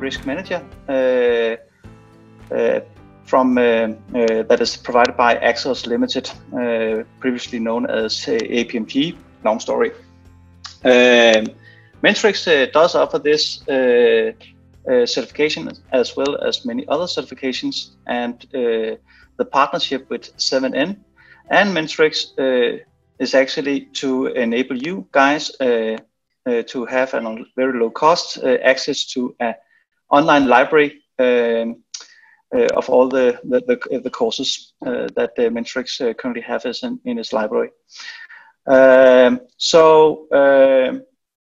Risk Manager that is provided by Axos Limited, previously known as APMG, long story. Mentrix does offer this certification as well as many other certifications, and the partnership with 7N and Mentrix is actually to enable you guys to have a very low cost access to an online library of all the courses that Mentrix currently have in its library.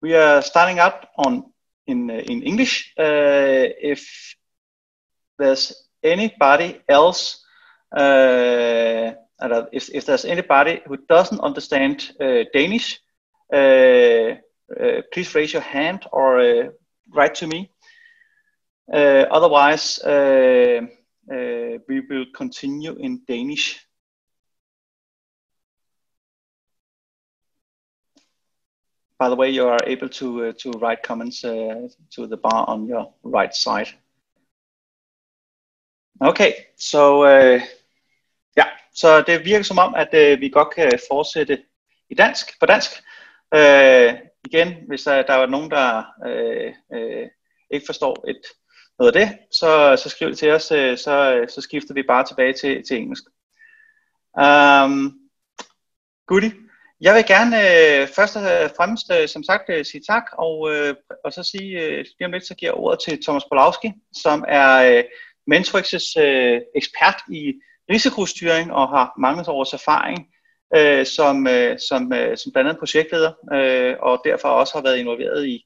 We are starting out in English. If there's anybody else, if there's anybody who doesn't understand Danish, please raise your hand or write to me. Otherwise, we will continue in Danish. By the way, you are able to write comments to the bar on your right side. Okay, så det virker som om, at vi godt kan fortsætte på dansk. Igen, hvis der er nogen, der ikke forstår noget af det, så skriv det til os, så skifter vi bare tilbage til engelsk. Goodie. Jeg vil gerne først og fremmest som sagt sige tak, og så sige lige om lidt, så giver jeg ordet til Thomas Polowski, som er Mentrix' ekspert i risikostyring og har mange års erfaring som blandt andet projektleder, og derfor også har været involveret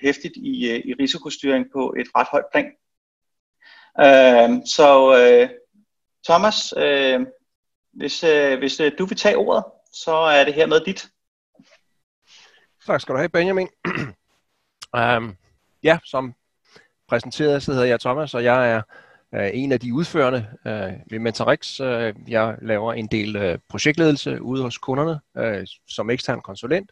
hæftigt i risikostyring på et ret højt plan. Thomas, hvis du vil tage ordet, så er det hermed dit. Tak skal du have, Benjamin. Som præsenteret, så hedder jeg Thomas, og jeg er en af de udførende ved Mentrix. Jeg laver en del projektledelse ude hos kunderne som ekstern konsulent,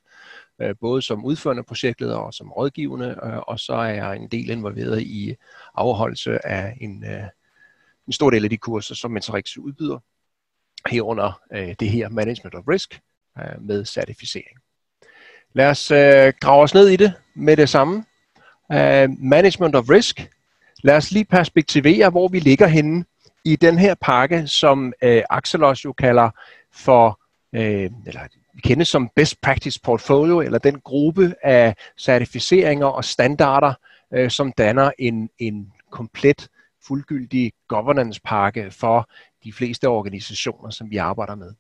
både som udførende projektleder og som rådgivende, og så er jeg en del involveret i afholdelse af en stor del af de kurser, som Mentrix udbyder, herunder det her Management of Risk med certificering. Lad os grave os ned i det med det samme. Management of Risk. Lad os lige perspektivere, hvor vi ligger henne i den her pakke, som Axelos jo kalder for, eller vi kender som Best Practice Portfolio, eller den gruppe af certificeringer og standarder, som danner en komplet, fuldgyldig governance-pakke for de fleste organisationer, som vi arbejder med.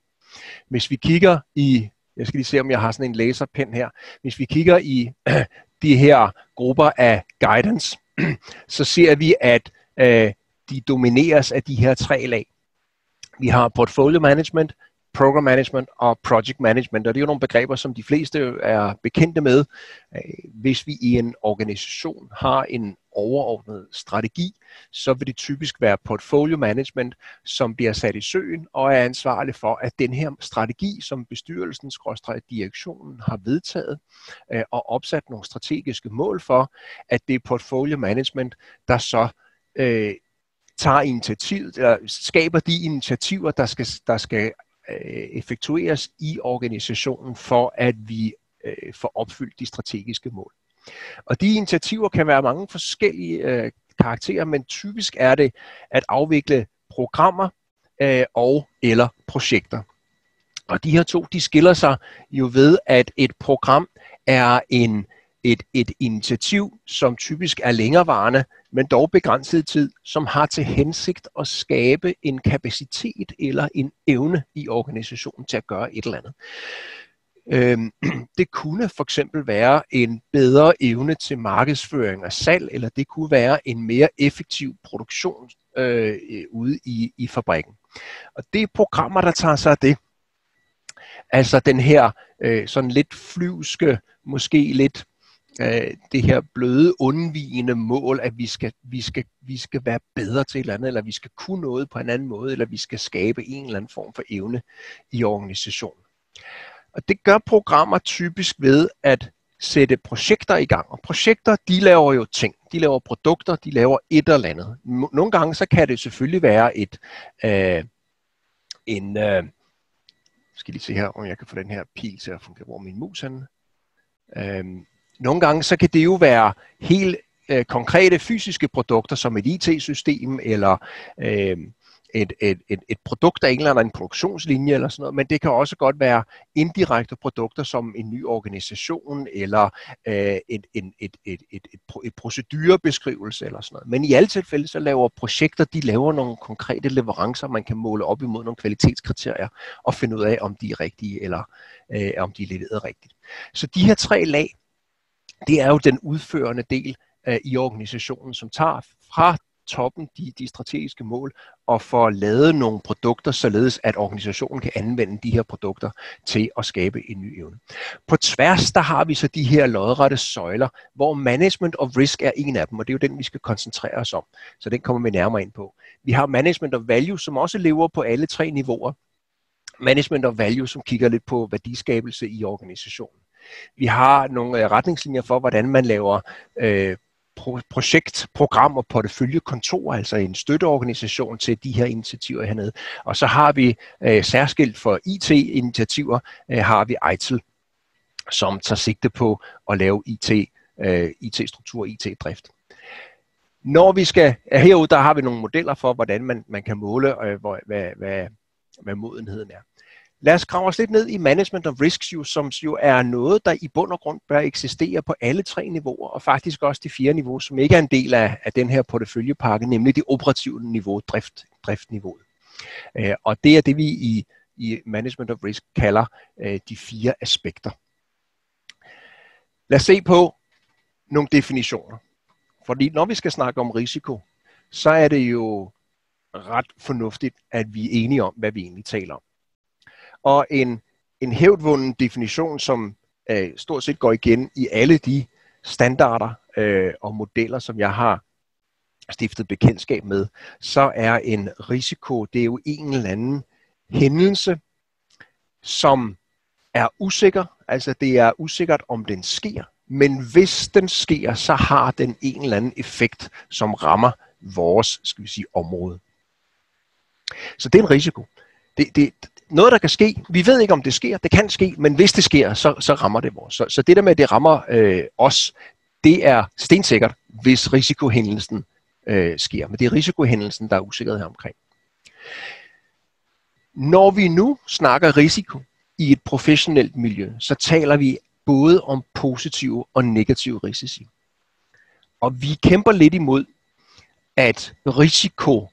Hvis vi kigger i, jeg skal lige se, om jeg har sådan en laserpen her, hvis vi kigger i de her grupper af guidance, så ser vi, at de domineres af de her 3 lag. Vi har portfolio management, program management og project management, og det er jo nogle begreber, som de fleste er bekendte med. Hvis vi i en organisation har en overordnet strategi, så vil det typisk være portfolio management, som bliver sat i søen og er ansvarlig for, at den her strategi, som bestyrelsen/direktionen har vedtaget og opsat nogle strategiske mål for, at det er portfolio management, der så tager initiativet, eller skaber de initiativer, der skal effektueres i organisationen for, at vi får opfyldt de strategiske mål. Og de initiativer kan være mange forskellige karakterer, men typisk er det at afvikle programmer og eller projekter. Og de her to, de skiller sig jo ved, at et program er et initiativ, som typisk er længerevarende, men dog begrænset tid, som har til hensigt at skabe en kapacitet eller en evne i organisationen til at gøre et eller andet. Det kunne for eksempel være en bedre evne til markedsføring og salg, eller det kunne være en mere effektiv produktion ude i fabrikken. Og det er programmer, der tager sig af det. Altså den her sådan lidt flyvske, måske lidt det her bløde, undvigende mål, at vi skal være bedre til et eller andet, eller vi skal kunne noget på en anden måde, eller vi skal skabe en eller anden form for evne i organisationen. Og det gør programmer typisk ved at sætte projekter i gang. Og projekter, de laver jo ting. De laver produkter, de laver et eller andet. Nogle gange så kan det selvfølgelig være skal lige se her, om jeg kan få den her pil til at fungere, hvor min mus er. Nogle gange så kan det jo være helt konkrete fysiske produkter, som et IT-system, eller et produkt af en eller anden produktionslinje eller sådan noget, men det kan også godt være indirekte produkter som en ny organisation eller et procedurebeskrivelse eller sådan noget. Men i alle tilfælde så laver projekter, de laver nogle konkrete leverancer, man kan måle op imod nogle kvalitetskriterier og finde ud af, om de er rigtige eller om de er leveret rigtigt. Så de her 3 lag, det er jo den udførende del i organisationen, som tager fra toppen de strategiske mål og får lavet nogle produkter, således at organisationen kan anvende de her produkter til at skabe en ny evne. På tværs, der har vi så de her lodrette søjler, hvor management of risk er en af dem, og det er jo den, vi skal koncentrere os om. Så den kommer vi nærmere ind på. Vi har management of value, som også lever på alle 3 niveauer. Management of value, som kigger lidt på værdiskabelse i organisationen. Vi har nogle retningslinjer for, hvordan man laver projekt, program og porteføljekontor, altså en støtteorganisation til de her initiativer hernede. Og så har vi særskilt for IT-initiativer, har vi ITIL, som tager sigte på at lave IT-struktur, IT-drift. Når vi skal herude, der har vi nogle modeller for, hvordan man kan måle, hvad modenheden er. Lad os grave os lidt ned i management of risks, som jo er noget, der i bund og grund bør eksistere på alle 3 niveauer, og faktisk også det 4. niveau, som ikke er en del af den her porteføljepakke, nemlig det operative niveau, driftniveauet. Og det er det, vi i management of risk kalder de 4 aspekter. Lad os se på nogle definitioner. Fordi når vi skal snakke om risiko, så er det jo ret fornuftigt, at vi er enige om, hvad vi egentlig taler om. Og en hævdvunden definition, som stort set går igen i alle de standarder og modeller, som jeg har stiftet bekendtskab med, så er en risiko, det er jo en eller anden hændelse, som er usikker. Altså det er usikkert, om den sker, men hvis den sker, så har den en eller anden effekt, som rammer vores, skal vi sige, område. Så det er en risiko. Noget, der kan ske, vi ved ikke, om det sker, det kan ske, men hvis det sker, så rammer det vores. Så det der med, at det rammer os, det er stensikkert, hvis risikohændelsen sker. Men det er risikohændelsen, der er usikkerhed her omkring. Når vi nu snakker risiko i et professionelt miljø, så taler vi både om positive og negative risici. Og vi kæmper lidt imod, at risiko,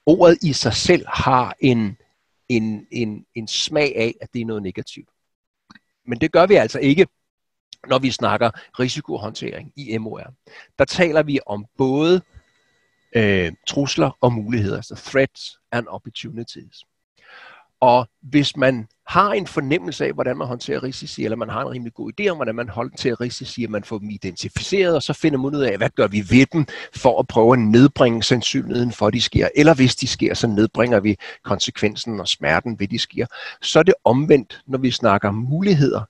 ordet i sig selv, har en smag af, at det er noget negativt. Men det gør vi altså ikke, når vi snakker risikohåndtering i MOR. Der taler vi om både trusler og muligheder, altså threats and opportunities. Og hvis man har en fornemmelse af, hvordan man håndterer risici, eller man har en rimelig god idé om, hvordan man håndterer risici, at man får dem identificeret, og så finder man ud af, hvad gør vi ved dem, for at prøve at nedbringe sandsynligheden for, at de sker. Eller hvis de sker, så nedbringer vi konsekvensen og smerten ved, de sker. Så er det omvendt, når vi snakker muligheder,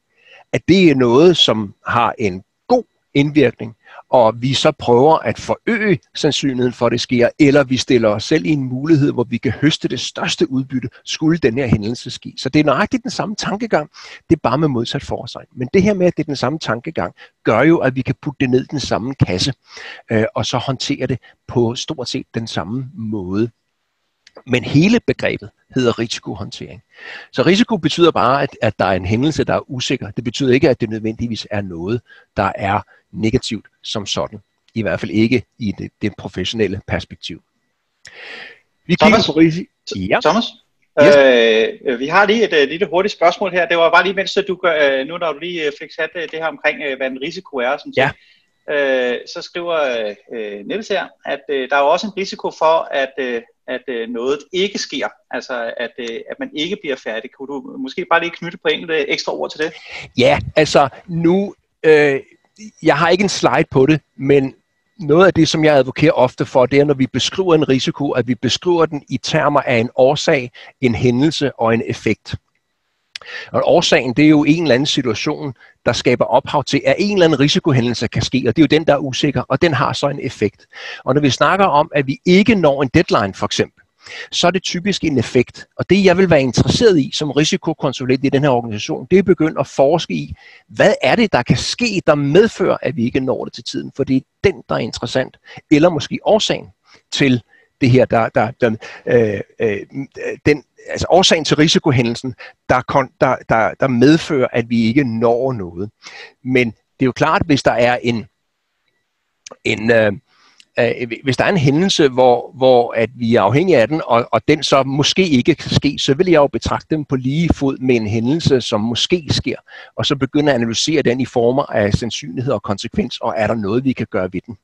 at det er noget, som har en god indvirkning, og vi så prøver at forøge sandsynligheden for, at det sker, eller vi stiller os selv i en mulighed, hvor vi kan høste det største udbytte, skulle den her hændelse ske. Så det er nøjagtigt den samme tankegang, det er bare med modsat fortegn. Men det her med, at det er den samme tankegang, gør jo, at vi kan putte det ned i den samme kasse, og så håndtere det på stort set den samme måde. Men hele begrebet hedder risikohåndtering. Så risiko betyder bare, at der er en hændelse, der er usikker. Det betyder ikke, at det nødvendigvis er noget, der er negativt som sådan. I hvert fald ikke i det professionelle perspektiv. Vi kigger på risiko. Ja. Thomas? Yes. Vi har lige et lille hurtigt spørgsmål her. Det var bare lige mens du nu når du lige fik sat det her omkring, hvad en risiko er, som ja. Så skriver Niels her, at der er også en risiko for, at noget ikke sker, altså at man ikke bliver færdig. Kunne du måske bare lige knytte på enkelte ekstra ord til det? Ja, altså nu, jeg har ikke en slide på det, men noget af det, som jeg advokerer ofte for, det er, når vi beskriver en risiko, at vi beskriver den i termer af en årsag, en hændelse og en effekt. Og årsagen, det er jo en eller anden situation, der skaber ophav til, at en eller anden risikohændelse kan ske, og det er jo den, der er usikker, og den har så en effekt. Og når vi snakker om, at vi ikke når en deadline for eksempel, så er det typisk en effekt. Og det, jeg vil være interesseret i som risikokonsulent i den her organisation, det er at begynde at forske i, hvad er det, der kan ske, der medfører, at vi ikke når det til tiden, for det er den, der er interessant, eller måske årsagen til det her, altså årsagen til risikohændelsen, der medfører, at vi ikke når noget. Men det er jo klart, hvis der er hvis der er en hændelse, hvor at vi er afhængige af den, og den så måske ikke kan ske, så vil jeg jo betragte dem på lige fod med en hændelse, som måske sker, og så begynde at analysere den i former af sandsynlighed og konsekvens, og er der noget, vi kan gøre ved den.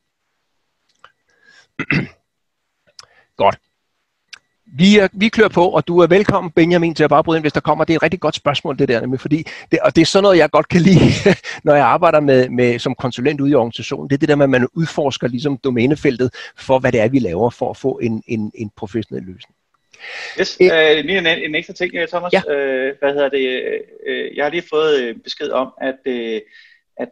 Godt. Vi klør på, og du er velkommen, Benjamin, til at bare bryde ind, hvis der kommer. Det er et rigtig godt spørgsmål, det der nemlig, fordi og det er sådan noget, jeg godt kan lide, når jeg arbejder med som konsulent ude i organisationen. Det er det der med, at man udforsker ligesom domænefeltet for, hvad det er, vi laver for at få en professionel løsning. Yes, lige en ekstra ting, Thomas. Ja. Jeg har lige fået besked om, at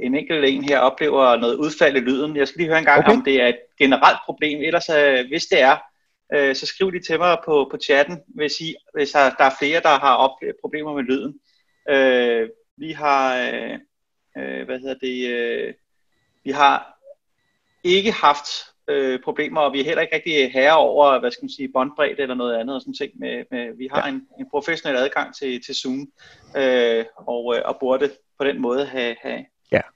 en enkelt en her oplever noget udfald i lyden. Jeg skal lige høre en gang, om det er et generelt problem. Ellers, hvis det er, så skriv lige til mig på chatten, hvis der er flere, der har oplevet problemer med lyden. Vi har, vi har ikke haft problemer, og vi er heller ikke rigtig herre over, båndbredde eller noget andet og sådan ting. Vi har en professionel adgang til Zoom, og burde på den måde have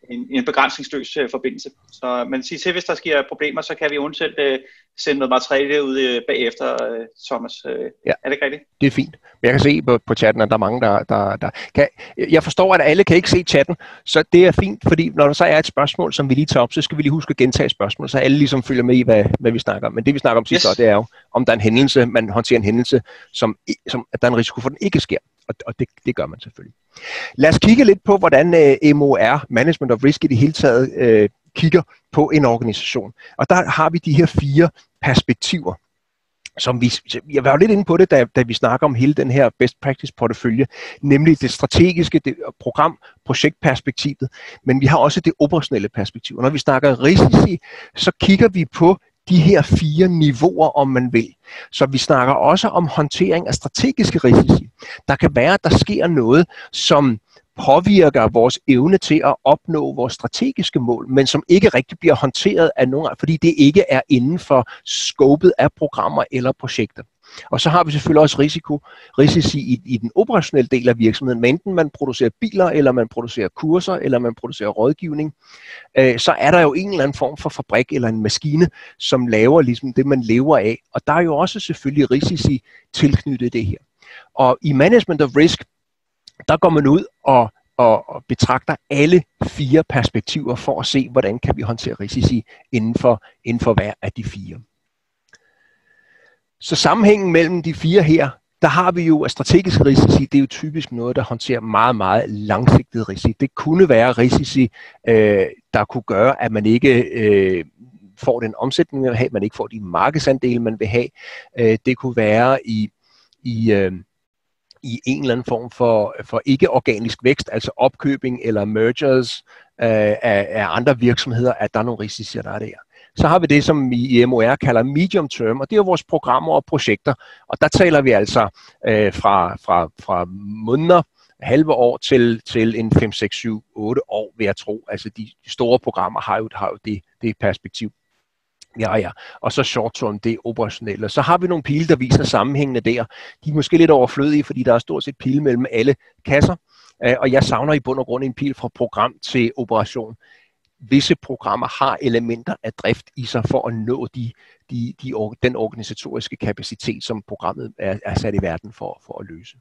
en begrænsningsløs forbindelse. Så man siger til, hvis der sker problemer, så kan vi eventuelt sende noget materiale ud bagefter, Thomas. Er det ikke rigtigt? Det er fint. Jeg kan se på chatten, at der er mange, der kan. Jeg forstår, at alle kan ikke se chatten, så det er fint, fordi når der så er et spørgsmål, som vi lige tager op, så skal vi lige huske at gentage spørgsmål, så alle ligesom følger med i, hvad vi snakker om. Men det vi snakker om sidst, det er jo, om der er en hændelse, man håndterer en hændelse, som at der er en risiko for, at den ikke sker. Og det gør man selvfølgelig. Lad os kigge lidt på, hvordan MOR, Management of Risk i det hele taget, kigger på en organisation. Og der har vi de her 4 perspektiver, som jeg var jo lidt inde på det, da vi snakker om hele den her best practice portefølje, nemlig det strategiske, det projektperspektivet, men vi har også det operationelle perspektiv. Og når vi snakker risici, så kigger vi på de her 4 niveauer, om man vil. Så vi snakker også om håndtering af strategiske risici. Der kan være, at der sker noget, som påvirker vores evne til at opnå vores strategiske mål, men som ikke rigtig bliver håndteret af nogen, fordi det ikke er inden for skopet af programmer eller projekter. Og så har vi selvfølgelig også risici i den operationelle del af virksomheden, men enten man producerer biler, eller man producerer kurser, eller man producerer rådgivning, så er der jo en eller anden form for fabrik eller en maskine, som laver ligesom det, man lever af. Og der er jo også selvfølgelig risici tilknyttet det her. Og i Management of Risk, der går man ud og betragter alle 4 perspektiver for at se, hvordan kan vi håndtere risici inden for hver af de 4. Så sammenhængen mellem de 4 her, der har vi jo strategiske risici, det er jo typisk noget, der håndterer meget, meget langsigtede risici. Det kunne være risici, der kunne gøre, at man ikke får den omsætning, man vil have, man ikke får de markedsandele, man vil have. Det kunne være i en eller anden form for ikke-organisk vækst, altså opkøbing eller mergers af andre virksomheder, at der er nogle risici, der er der. Så har vi det, som vi i MOR kalder medium term, og det er jo vores programmer og projekter. Og der taler vi altså fra måneder, halve år til en 5, 6, 7, 8 år, vil jeg tro. Altså de store programmer har jo det perspektiv. Ja. Og så short term, det er operationelt. Og så har vi nogle pile, der viser sammenhængende der. De er måske lidt overflødige, fordi der er stort set pile mellem alle kasser. Og jeg savner i bund og grund en pil fra program til operation. Visse programmer har elementer af drift i sig for at nå den organisatoriske kapacitet, som programmet er sat i verden for at løse.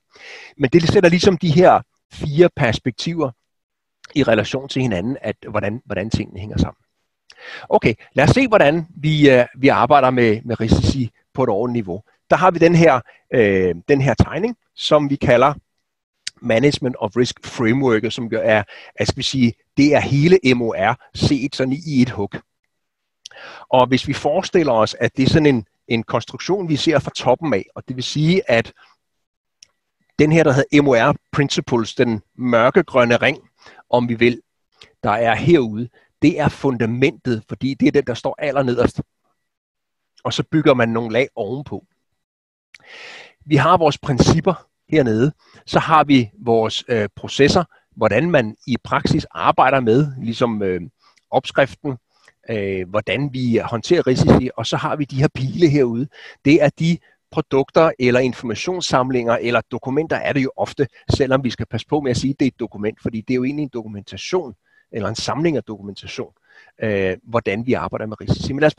Men det sætter ligesom de her 4 perspektiver i relation til hinanden, at hvordan tingene hænger sammen. Okay, lad os se, hvordan vi arbejder med risici på et ordentligt niveau. Der har vi den her tegning, som vi kalder Management of Risk Framework, som er, det er hele MOR set sådan i et hug. Og hvis vi forestiller os, at det er sådan en konstruktion, vi ser fra toppen af, og det vil sige, at den her, der hedder MOR Principles, den mørkegrønne ring, om vi vil, der er herude, det er fundamentet, fordi det er det, der står allernederst. Og så bygger man nogle lag ovenpå. Vi har vores principper hernede, så har vi vores processer, hvordan man i praksis arbejder med, ligesom opskriften, hvordan vi håndterer risici, og så har vi de her pile herude. Det er de produkter eller informationssamlinger eller dokumenter er det jo ofte, selvom vi skal passe på med at sige, at det er et dokument, fordi det er jo egentlig en dokumentation, eller en samling af dokumentation, hvordan vi arbejder med risici. Men lad os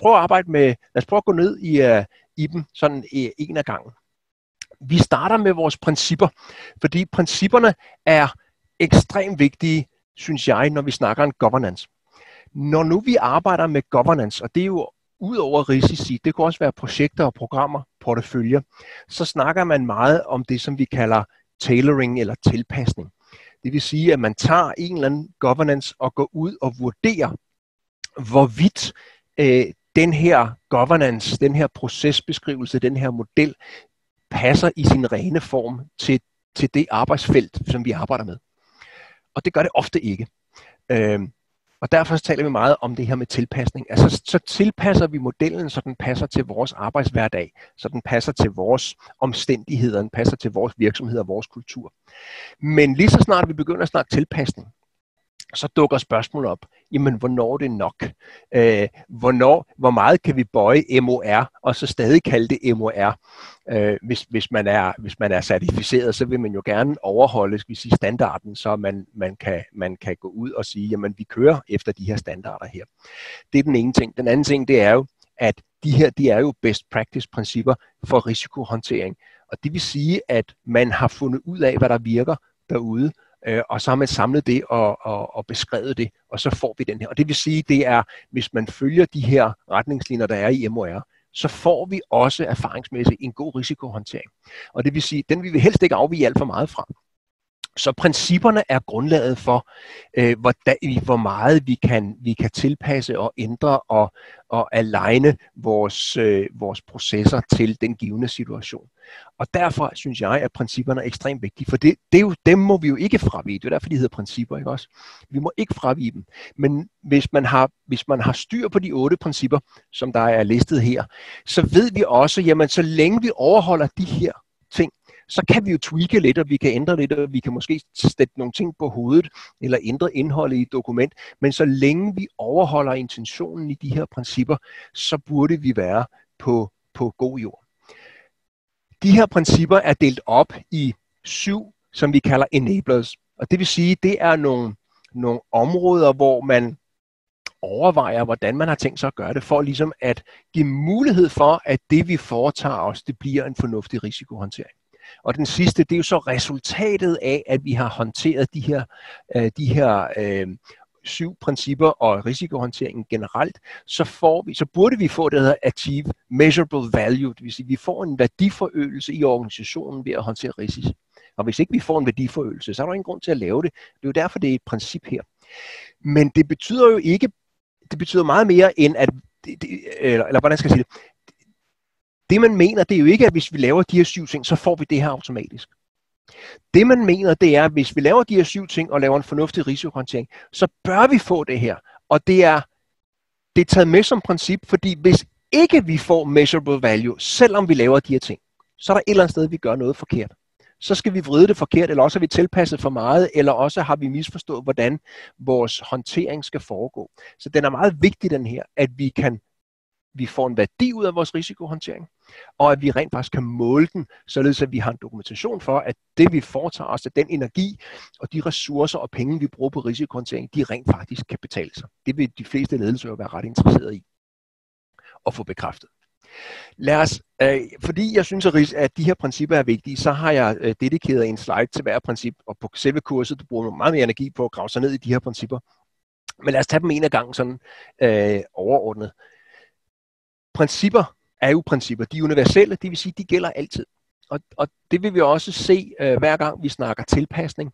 prøve at gå ned i dem sådan en af gangen. Vi starter med vores principper, fordi principperne er ekstremt vigtige, synes jeg, når vi snakker om governance. Når nu vi arbejder med governance, og det er jo ud over risici, det kan også være projekter og programmer, porteføljer, så snakker man meget om det, som vi kalder tailoring eller tilpasning. Det vil sige, at man tager en eller anden governance og går ud og vurderer, hvorvidt den her governance, den her procesbeskrivelse, den her model, passer i sin rene form til det arbejdsfelt, som vi arbejder med. Og det gør det ofte ikke. Og derfor taler vi meget om det her med tilpasning. Altså, så tilpasser vi modellen, så den passer til vores arbejdshverdag, så den passer til vores omstændigheder, den passer til vores virksomhed og vores kultur. Men lige så snart vi begynder at snakke tilpasning, så dukker spørgsmålet op. Jamen, hvornår er det nok? Hvor meget kan vi bøje MOR, og så stadig kalde det MOR? Hvis man er certificeret, så vil man jo gerne overholde, skal vi sige, standarden, så man kan gå ud og sige, jamen, vi kører efter de her standarder her. Det er den ene ting. Den anden ting, det er jo, at de er jo best practice principper for risikohåndtering. Og det vil sige, at man har fundet ud af, hvad der virker derude, og så har man samlet det og beskrevet det, og så får vi den her. Og det vil sige, det er, hvis man følger de her retningslinjer, der er i MOR, så får vi også erfaringsmæssigt en god risikohåndtering. Og det vil sige, den vil vi helst ikke afvige alt for meget fra. Så principperne er grundlaget for, hvor meget vi kan tilpasse og ændre og aligne vores processer til den givne situation. Og derfor synes jeg, at principperne er ekstremt vigtige, for dem må vi jo ikke fravige. Det er derfor, de hedder principper, ikke også? Vi må ikke fravige dem. Men hvis man har styr på de 8 principper, som der er listet her, så ved vi også, jamen så længe vi overholder de her ting, så kan vi jo tweake lidt, og vi kan ændre lidt, og vi kan måske sætte nogle ting på hovedet, eller ændre indholdet i et dokument. Men så længe vi overholder intentionen i de her principper, så burde vi være på god jord. De her principper er delt op i 7, som vi kalder enablers. Og det vil sige, det er nogle områder, hvor man overvejer, hvordan man har tænkt sig at gøre det, for ligesom at give mulighed for, at det vi foretager os, det bliver en fornuftig risikohåndtering. Og den sidste, det er jo så resultatet af, at vi har håndteret de her 7 principper og risikohåndteringen generelt, så burde vi få det, der hedder achieve measurable value, det vil sige, at vi får en værdiforøgelse i organisationen ved at håndtere risici. Og hvis ikke vi får en værdiforøgelse, så er der ingen grund til at lave det. Det er jo derfor, det er et princip her. Men det betyder jo ikke, det betyder meget mere end at, eller hvordan skal jeg sige det, det man mener, det er jo ikke, at hvis vi laver de her 7 ting, så får vi det her automatisk. Det man mener, det er, at hvis vi laver de her 7 ting og laver en fornuftig risikohåndtering, så bør vi få det her. Og det er taget med som princip, fordi hvis ikke vi får measurable value, selvom vi laver de her ting, så er der et eller andet sted, vi gør noget forkert. Så skal vi vride det forkert, eller også har vi tilpasset for meget, eller også har vi misforstået, hvordan vores håndtering skal foregå. Så den er meget vigtig, den her, at vi får en værdi ud af vores risikohåndtering, og at vi rent faktisk kan måle den, således at vi har en dokumentation for, at det vi foretager os, at den energi og de ressourcer og penge, vi bruger på risikohåndtering, de rent faktisk kan betale sig. Det vil de fleste ledelser jo være ret interesserede i at få bekræftet. Fordi jeg synes, at de her principper er vigtige, så har jeg dedikeret en slide til hver princip, og på selve kurset, du bruger meget mere energi på at grave sig ned i de her principper. Men lad os tage dem en af gangen sådan overordnet. Principper er jo principper. De er universelle, det vil sige, de gælder altid. Og det vil vi også se, hver gang vi snakker tilpasning,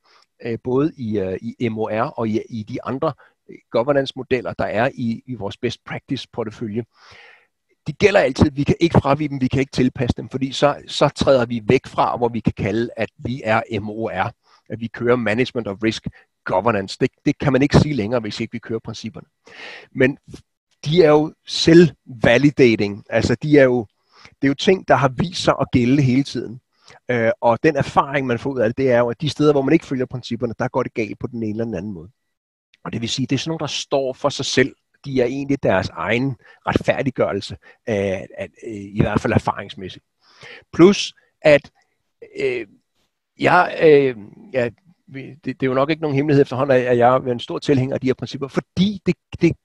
både i MOR og i de andre governance-modeller, der er i vores best practice portefølje. de gælder altid. Vi kan ikke fravige dem, vi kan ikke tilpasse dem, fordi så træder vi væk fra, hvor vi kan kalde, at vi er MOR, at vi kører Management of Risk Governance. Det kan man ikke sige længere, hvis ikke vi kører principperne. Men de er jo selv-validating, altså det er jo ting, der har vist sig at gælde hele tiden. Og den erfaring, man får ud af det er jo, at de steder, hvor man ikke følger principperne, der går det galt på den ene eller den anden måde. Og det vil sige, det er sådan nogle, der står for sig selv. De er egentlig deres egen retfærdiggørelse, i hvert fald erfaringsmæssigt. Plus, at det er jo nok ikke nogen hemmelighed efterhånden, at jeg er en stor tilhænger af de her principper, fordi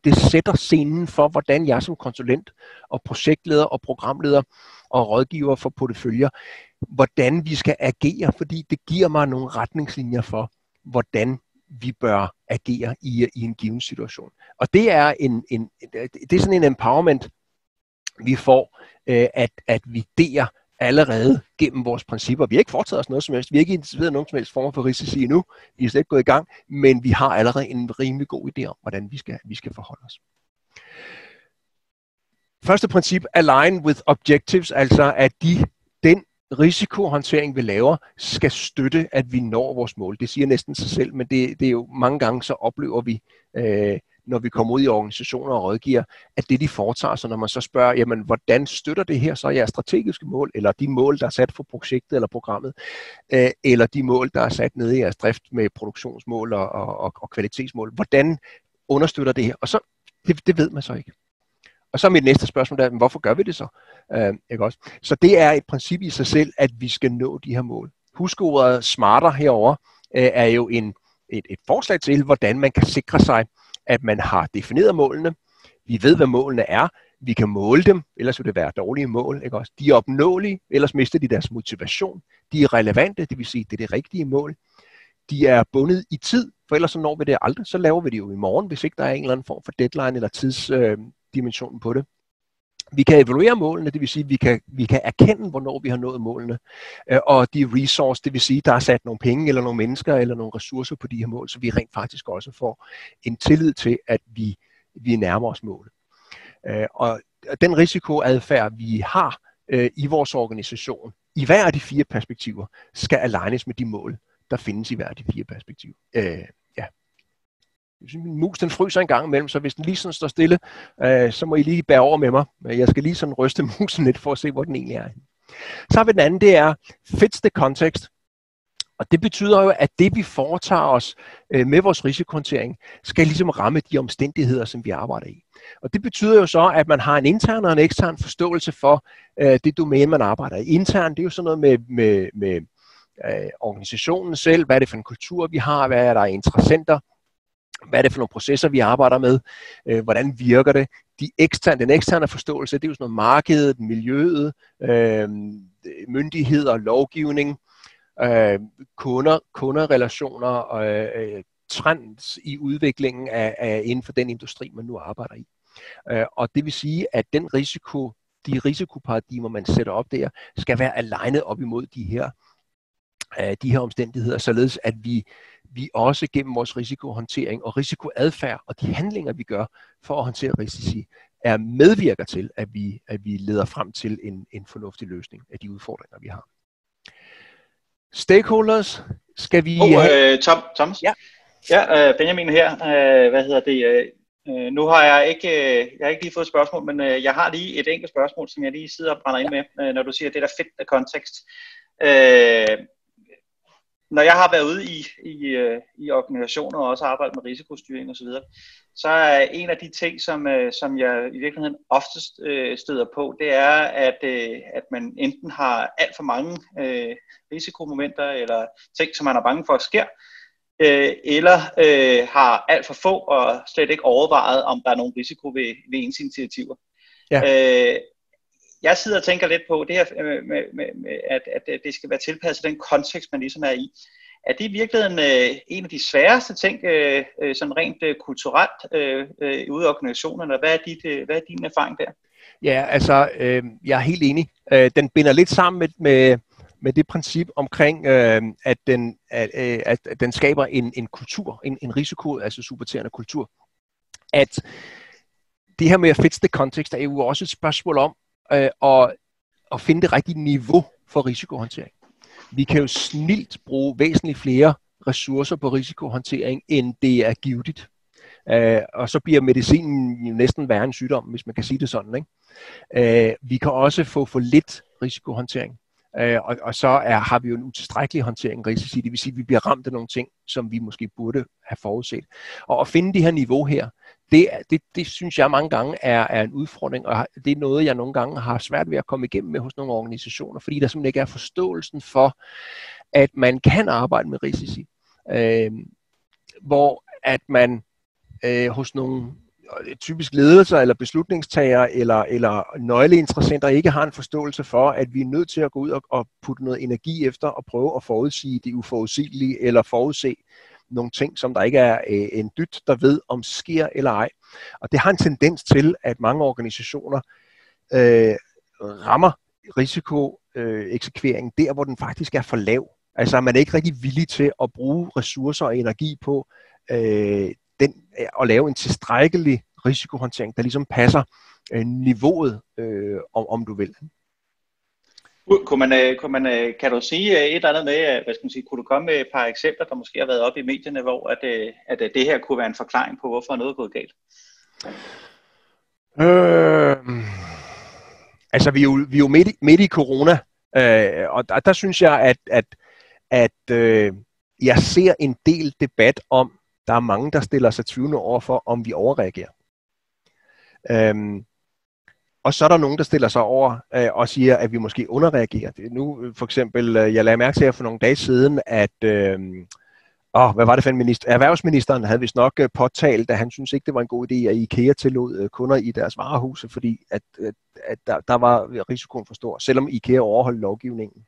det sætter scenen for, hvordan jeg som konsulent og projektleder og programleder og rådgiver for porteføljer, hvordan vi skal agere, fordi det giver mig nogle retningslinjer for, hvordan vi bør agere i en given situation. Og det er det er sådan en empowerment, vi får, at vi der allerede gennem vores principper. Vi har ikke foretaget os noget som helst. Vi har ikke identificeret nogen som helst form for risici endnu. Vi er slet ikke gået i gang, men vi har allerede en rimelig god idé om, hvordan vi skal forholde os. Første princip, align with objectives, altså at den risikohåndtering, vi laver, skal støtte, at vi når vores mål. Det siger næsten sig selv, men det er jo mange gange, så oplever vi, når vi kommer ud i organisationer og rådgiver, at det de foretager sig, når man så spørger, jamen, hvordan støtter det her så jeres strategiske mål, eller de mål, der er sat for projektet eller programmet, eller de mål, der er sat nede i jeres drift med produktionsmål og kvalitetsmål. Hvordan understøtter det her? Og så, det ved man så ikke. Og så er mit næste spørgsmål der, hvorfor gør vi det så? Ikke også? Så det er et princip i sig selv, at vi skal nå de her mål. Husk ordet smarter herover er jo et forslag til, hvordan man kan sikre sig, at man har defineret målene. Vi ved, hvad målene er. Vi kan måle dem, ellers vil det være dårlige mål. Ikke også? De er opnåelige, ellers mister de deres motivation. De er relevante, det vil sige, det er det rigtige mål. De er bundet i tid, for ellers så når vi det aldrig. Så laver vi det jo i morgen, hvis ikke der er en eller anden form for deadline eller tidsdimension på det. Vi kan evaluere målene, det vil sige, at vi kan erkende, hvornår vi har nået målene. Og de resource, det vil sige, at der er sat nogle penge eller nogle mennesker eller nogle ressourcer på de her mål, så vi rent faktisk også får en tillid til, at vi nærmer os målet. Og den risikoadfærd, vi har i vores organisation, i hver af de 4 perspektiver, skal alignes med de mål, der findes i hver af de 4 perspektiver. Min mus, den fryser en gang imellem, så hvis den lige sådan står stille, så må I lige bære over med mig. Jeg skal lige sådan ryste musen lidt for at se, hvor den egentlig er. Så har vi den anden, det er fits the context. Og det betyder jo, at det vi foretager os med vores risikohåndtering, skal ligesom ramme de omstændigheder, som vi arbejder i. Og det betyder jo så, at man har en intern og en ekstern forståelse for det domæne, man arbejder i. Intern, det er jo sådan noget med organisationen selv, hvad er det for en kultur, vi har, hvad er der af interessenter, hvad er det for nogle processer, vi arbejder med, hvordan virker det. Den eksterne forståelse, det er jo sådan noget markedet, miljøet, myndigheder, lovgivning, kunderrelationer, trends i udviklingen af inden for den industri, man nu arbejder i. Og det vil sige, at de risikoparadigmer, man sætter op der, skal være alignet op imod de her omstændigheder, således at vi også gennem vores risikohåndtering og risikoadfærd og de handlinger, vi gør for at håndtere risici, medvirker til, at vi leder frem til en fornuftig løsning af de udfordringer, vi har. Stakeholders, skal vi... Thomas? Ja. Ja, Benjamin her. Nu har jeg ikke lige fået et spørgsmål, men jeg har lige et enkelt spørgsmål, som jeg lige sidder og brænder ind med, når du siger, det der fit the context. Når jeg har været ude i organisationer og også arbejdet med risikostyring osv., så er en af de ting, som jeg i virkeligheden oftest støder på, det er, at man enten har alt for mange risikomomenter eller ting, som man er bange for at sker, eller har alt for få og slet ikke overvejet, om der er nogen risiko ved ens initiativer. Ja. Jeg sidder og tænker lidt på det her, at det skal være tilpasset den kontekst, man ligesom er i. Er det i virkeligheden en af de sværeste ting, sådan rent kulturelt ude i organisationerne? Hvad er din erfaring der? Ja, altså, jeg er helt enig. Den binder lidt sammen med det princip omkring, at den skaber en kultur, en risiko, altså supporterende kultur. At det her med at fits the context er jo også et spørgsmål om at finde det rigtige niveau for risikohåndtering. Vi kan jo snilt bruge væsentligt flere ressourcer på risikohåndtering, end det er givetigt. Og så bliver medicinen jo næsten værre en sygdom, hvis man kan sige det sådan, ikke? Vi kan også få for lidt risikohåndtering. Og så har vi jo en utilstrækkelig håndtering risici, det vil sige, at vi bliver ramt af nogle ting, som vi måske burde have forudset. Og at finde det her niveau her, det synes jeg mange gange er en udfordring, og det er noget, jeg nogle gange har svært ved at komme igennem med hos nogle organisationer, fordi der simpelthen ikke er forståelsen for, at man kan arbejde med risici, hvor at man hos nogle typisk ledelser eller beslutningstagere eller nøgleinteressenter ikke har en forståelse for, at vi er nødt til at gå ud og putte noget energi efter og prøve at forudsige det uforudsigelige eller forudse nogle ting, som der ikke er en dyt, der ved, om sker eller ej. Og det har en tendens til, at mange organisationer rammer risikoeksekvering der, hvor den faktisk er for lav. Altså er man ikke rigtig villig til at bruge ressourcer og energi på at lave en tilstrækkelig risikohåndtering, der ligesom passer niveauet, om du vil. Kan du sige et eller andet med, hvad skal man sige, kunne du komme med et par eksempler, der måske har været oppe i medierne, hvor at det her kunne være en forklaring på, hvorfor noget er gået galt? Altså vi er jo midt i corona, og der synes jeg, at jeg ser en del debat om, der er mange, der stiller sig tvivlende over for, om vi overreagerer. Og så er der nogen, der stiller sig over og siger, at vi måske underreagerer. Nu for eksempel, jeg lagde mærke til her for nogle dage siden, at hvad var det for en minister? Erhvervsministeren havde vist nok påtalt, at han synes ikke, det var en god idé, at IKEA tillod kunder i deres varehuse, fordi at der var risikoen for stor, selvom IKEA overholdt lovgivningen.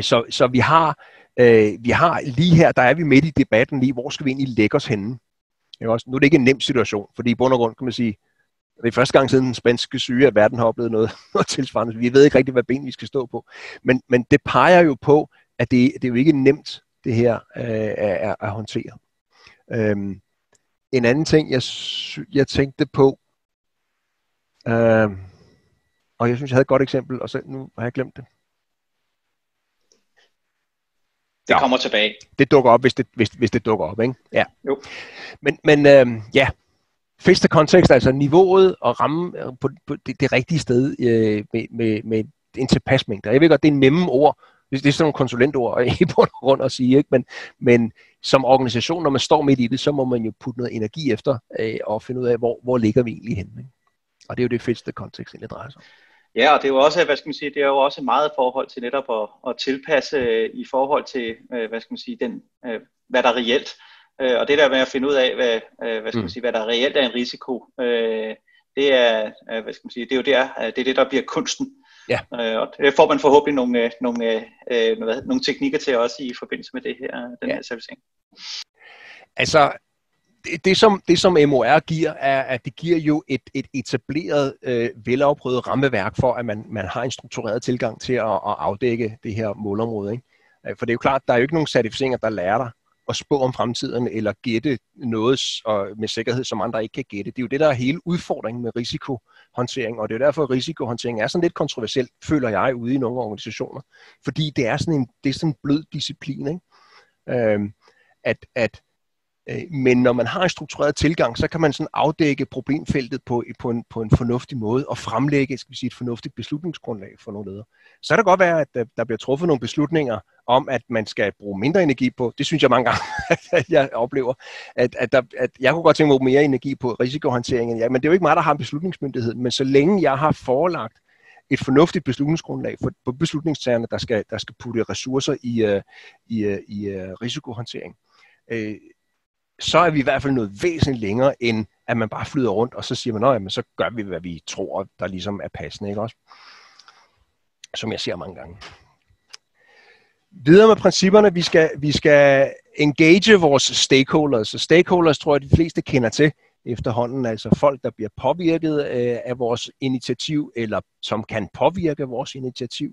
Så vi har lige her, der er vi midt i debatten lige, hvor skal vi egentlig lægge os henne? Nu er det ikke en nem situation, fordi i bund og grund kan man sige, det er første gang siden den spanske syge, at verden har oplevet noget tilsvarende. Vi ved ikke rigtig, hvad ben vi skal stå på. Men det peger jo på, at det er jo ikke nemt, det her at håndtere. En anden ting, jeg tænkte på, og jeg synes, jeg havde et godt eksempel, og så nu har jeg glemt det. Det kommer tilbage. Det dukker op, hvis det dukker op, ikke? Ja. Jo. Men ja, fix the context, altså niveauet og ramme på det rigtige sted med en tilpas mængde. Jeg ved godt, det er nemme ord. Det er sådan nogle konsulentord i bund og grund at sige, ikke? Men som organisation, når man står midt i det, så må man jo putte noget energi efter og finde ud af, hvor ligger vi egentlig henne. Ikke? Og det er jo det fix the context, det drejer sig om. Ja, og det er jo også, hvad skal man sige, det er jo også meget forhold til netop at tilpasse i forhold til, hvad skal man sige, hvad der er reelt. Og det der med at finde ud af, hvad skal man sige, hvad der reelt er en risiko, det er, hvad skal man sige, det er jo det er det, der bliver kunsten. Ja. Og det får man forhåbentlig nogle teknikker til også i forbindelse med den her certificering. Altså, det som MOR giver, er, at det giver jo et etableret, velafprøvet rammeværk for, at man har en struktureret tilgang til at afdække det her målområde. Ikke? For det er jo klart, der er jo ikke nogen certificeringer, der lærer dig at spå om fremtiden, eller gætte noget med sikkerhed, som andre ikke kan gætte. Det er jo det, der er hele udfordringen med risikohåndtering, og det er derfor, at risikohåndtering er sådan lidt kontroversielt, føler jeg, ude i nogle organisationer. Fordi det er sådan en blød disciplin, ikke? Men når man har en struktureret tilgang, så kan man sådan afdække problemfeltet på en fornuftig måde og fremlægge et fornuftigt beslutningsgrundlag for nogle ledere. Så kan det godt være, at der bliver truffet nogle beslutninger om, at man skal bruge mindre energi på. Det synes jeg mange gange, at jeg oplever. At jeg kunne godt tænke mig mere energi på risikohåndteringen. Ja, men det er jo ikke mig, der har en beslutningsmyndighed. Men så længe jeg har forelagt et fornuftigt beslutningsgrundlag for beslutningstagerne, der skal putte ressourcer i risikohåndtering, så er vi i hvert fald noget væsentligt længere, end at man bare flyder rundt, og så siger man, men så gør vi, hvad vi tror, der ligesom er passende, ikke også? Som jeg ser mange gange. Videre med principperne, vi skal engage vores stakeholders. Så stakeholders tror jeg, de fleste kender til efterhånden, altså folk, der bliver påvirket af vores initiativ, eller som kan påvirke vores initiativ,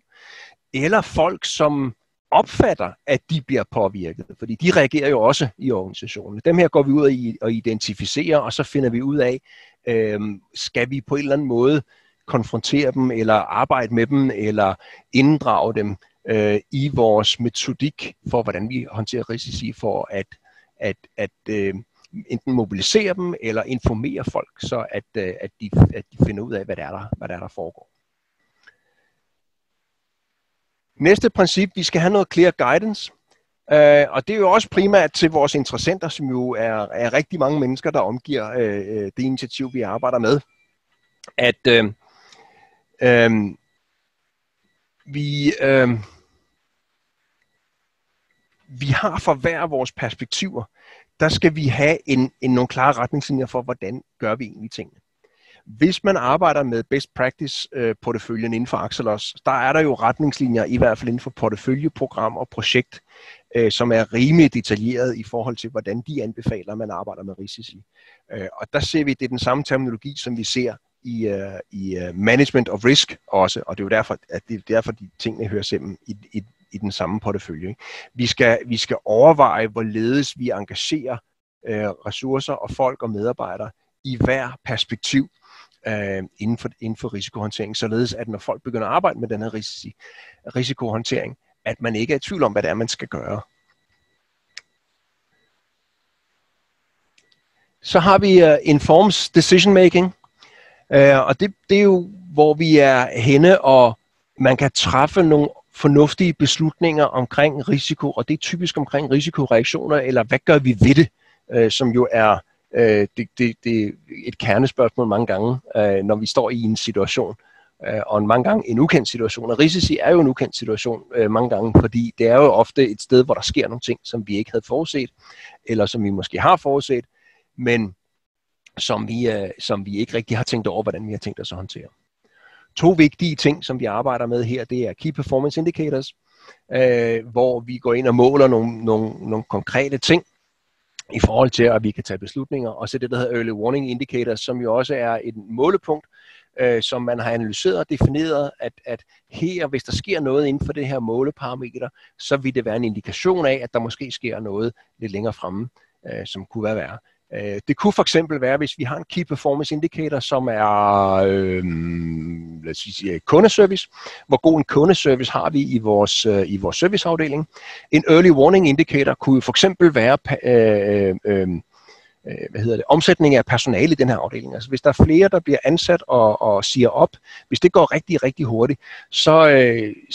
eller folk, som opfatter, at de bliver påvirket, fordi de reagerer jo også i organisationen. Dem her går vi ud og identificerer, og så finder vi ud af, Skal vi på en eller anden måde konfrontere dem, eller arbejde med dem, eller inddrage dem i vores metodik for, hvordan vi håndterer risici, for at enten mobilisere dem, eller informere folk, så at de finder ud af, hvad der foregår. Næste princip, vi skal have noget clear guidance, og det er jo også primært til vores interessenter, som jo er rigtig mange mennesker, der omgiver det initiativ, vi arbejder med, at vi har for hver vores perspektiver, der skal vi have nogle klare retningslinjer for, hvordan gør vi egentlig tingene. Hvis man arbejder med best practice porteføljen inden for Axelos, der er der jo retningslinjer, i hvert fald inden for porteføljeprogram og projekt, som er rimelig detaljeret i forhold til, hvordan de anbefaler, at man arbejder med risici. Og der ser vi, det er den samme terminologi, som vi ser i management of risk også, og det er jo derfor, at de tingene hører sammen i den samme portefølje. Ikke? Vi skal overveje, hvorledes vi engagerer ressourcer og folk og medarbejdere i hver perspektiv inden for risikohåndtering, således at når folk begynder at arbejde med den her risikohåndtering, at man ikke er i tvivl om, hvad det er, man skal gøre. Så har vi informs decision making, og det er jo, hvor vi er henne, og man kan træffe nogle fornuftige beslutninger omkring risiko, og det er typisk omkring risikoreaktioner, eller hvad gør vi ved det, som jo er det er et kernespørgsmål mange gange, når vi står i en situation, og mange gange en ukendt situation. Og risici er jo en ukendt situation mange gange, fordi det er jo ofte et sted, hvor der sker nogle ting, som vi ikke havde forudset, eller som vi måske har forudset, men som vi ikke rigtig har tænkt over, hvordan vi har tænkt os at håndtere. 2 vigtige ting, som vi arbejder med her, det er Key Performance Indicators, hvor vi går ind og måler nogle konkrete ting, i forhold til, at vi kan tage beslutninger, og så det, der hedder Early Warning Indicators, som jo også er et målepunkt, som man har analyseret og defineret, at her, hvis der sker noget inden for det her måleparameter, så vil det være en indikation af, at der måske sker noget lidt længere fremme, som kunne være værre. Det kunne for eksempel være, hvis vi har en Key Performance Indicator, som er lad os sige, kundeservice. Hvor god en kundeservice har vi i vores serviceafdeling? En Early Warning Indicator kunne for eksempel være omsætning af personale i den her afdeling. Altså hvis der er flere, der bliver ansat og siger op, hvis det går rigtig, rigtig hurtigt, så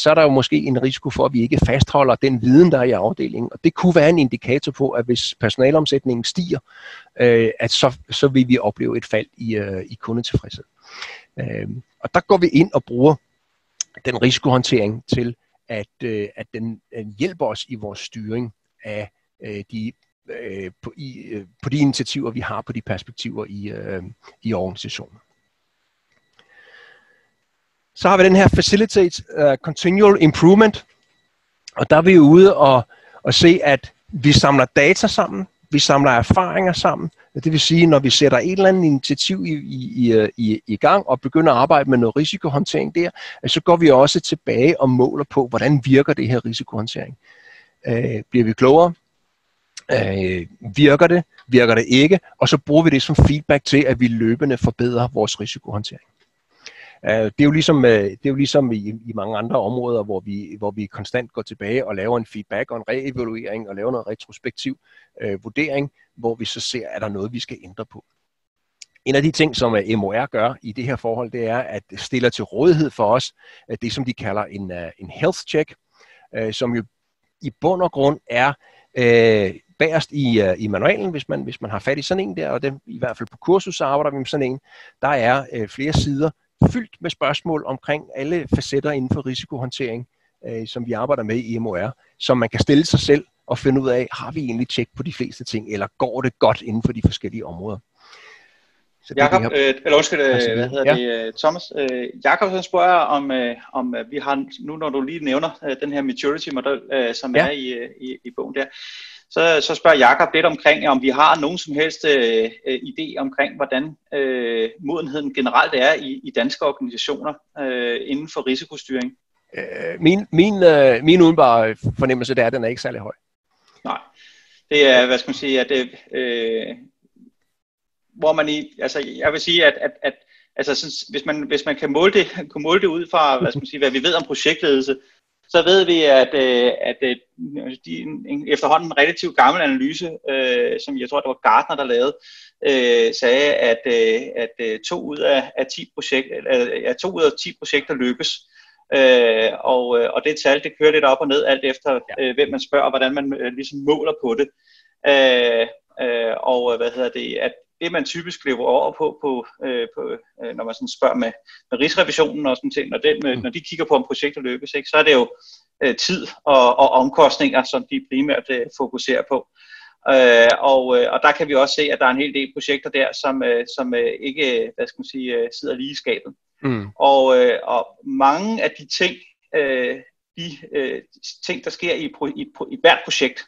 er der jo måske en risiko for, at vi ikke fastholder den viden, der er i afdelingen. Og det kunne være en indikator på, at hvis personaleomsætningen stiger, at så vil vi opleve et fald i kundetilfredshed. Og der går vi ind og bruger den risikohåndtering til, at den hjælper os i vores styring af på de initiativer, vi har, på de perspektiver i organisationen. Så har vi den her Facilitate Continual Improvement, og der er vi ude og se, at vi samler data sammen, vi samler erfaringer sammen. Det vil sige, når vi sætter et eller andet initiativ i gang og begynder at arbejde med noget risikohåndtering der, så går vi også tilbage og måler på, hvordan virker det her risikohåndtering. Bliver vi klogere? Virker det ikke? Og så bruger vi det som feedback til, at vi løbende forbedrer vores risikohåndtering. Det er jo ligesom i mange andre områder, hvor vi konstant går tilbage og laver en feedback og en reevaluering og laver noget retrospektiv vurdering, hvor vi så ser, at der er noget, vi skal ændre på. En af de ting, som MOR gør i det her forhold, det er, at det stiller til rådighed for os det, som de kalder en health check, som jo i bund og grund er bagerst i manualen, hvis man har fat i sådan en der, og det, i hvert fald på kursus, så arbejder vi med sådan en. Der er flere sider fyldt med spørgsmål omkring alle facetter inden for risikohåndtering, som vi arbejder med i MOR, som man kan stille sig selv og finde ud af, har vi egentlig tjek på de fleste ting, eller går det godt inden for de forskellige områder. Jakob, Thomas, Jakob han spørger om vi har, nu når du lige nævner den her maturity model, som er i bogen der, så spørger Jakob lidt omkring, om vi har nogen som helst idé omkring, hvordan modenheden generelt er i danske organisationer inden for risikostyring. Min udenbare fornemmelse det er, at den er ikke særlig høj. Nej, det er, hvad skal man sige, at hvor man altså jeg vil sige, at altså, hvis man kan måle det ud fra, hvad vi ved om projektledelse, så ved vi, at en efterhånden relativt gammel analyse, som jeg tror, det var Gartner, der lavede, sagde, at 2 ud af 10 projekter lykkes. Og det tal, det kører lidt op og ned, alt efter hvem man spørger, og hvordan man ligesom måler på det. At det man typisk lever over på når man sådan spørger med Rigsrevisionen og sådan ting, når de kigger på, om projekter lykkes, ikke, så er det jo tid og omkostninger, som de primært fokuserer på. Og der kan vi også se, at der er en hel del projekter der, som ikke, sidder lige i skabet. Og mange af de ting, der sker i hvert projekt,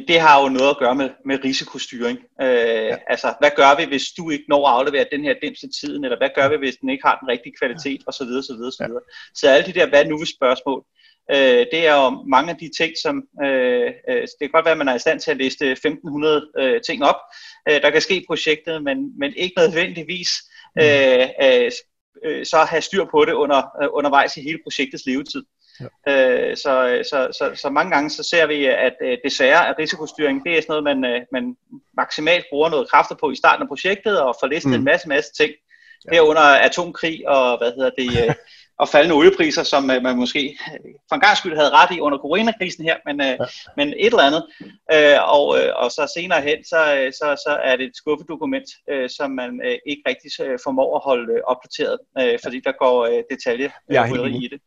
det har jo noget at gøre med risikostyring. Altså, hvad gør vi, hvis du ikke når at aflevere den her dims til tiden, eller hvad gør vi, hvis den ikke har den rigtige kvalitet, osv. Så alle de der hvad nu spørgsmål, det er jo mange af de ting, som det kan godt være, at man er i stand til at liste 1500 ting op, der kan ske i projektet, men ikke nødvendigvis så have styr på det undervejs i hele projektets levetid. Så mange gange så ser vi, at desværre at risikostyring, det er sådan noget, man maksimalt bruger noget kræfter på i starten af projektet, og får listet en masse ting, herunder atomkrig og og faldende oliepriser, som man måske for en gang skyld havde ret i under coronakrisen her, men et eller andet. Og så senere hen, så er det et skuffedokument, som man ikke rigtig formår at holde opdateret, fordi der går detaljer i det.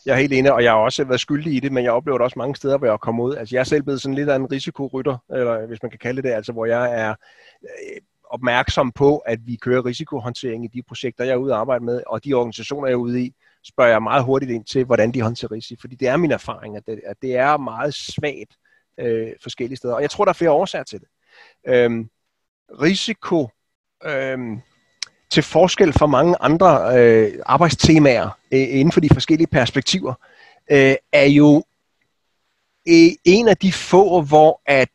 Jeg er helt enig, og jeg har også været skyldig i det, men jeg oplever det også mange steder, hvor jeg kommer ud. Altså, jeg er selv blevet sådan lidt af en risikorytter, eller hvis man kan kalde det, altså hvor jeg er opmærksom på, at vi kører risikohåndtering i de projekter, jeg er ude at arbejde med, og de organisationer, jeg er ude i, spørger jeg meget hurtigt ind til, hvordan de håndterer risici, fordi det er min erfaring, at det er meget svagt forskellige steder, og jeg tror, der er flere årsager til det. Risiko til forskel fra mange andre arbejdstemaer inden for de forskellige perspektiver, er jo en af de få, hvor at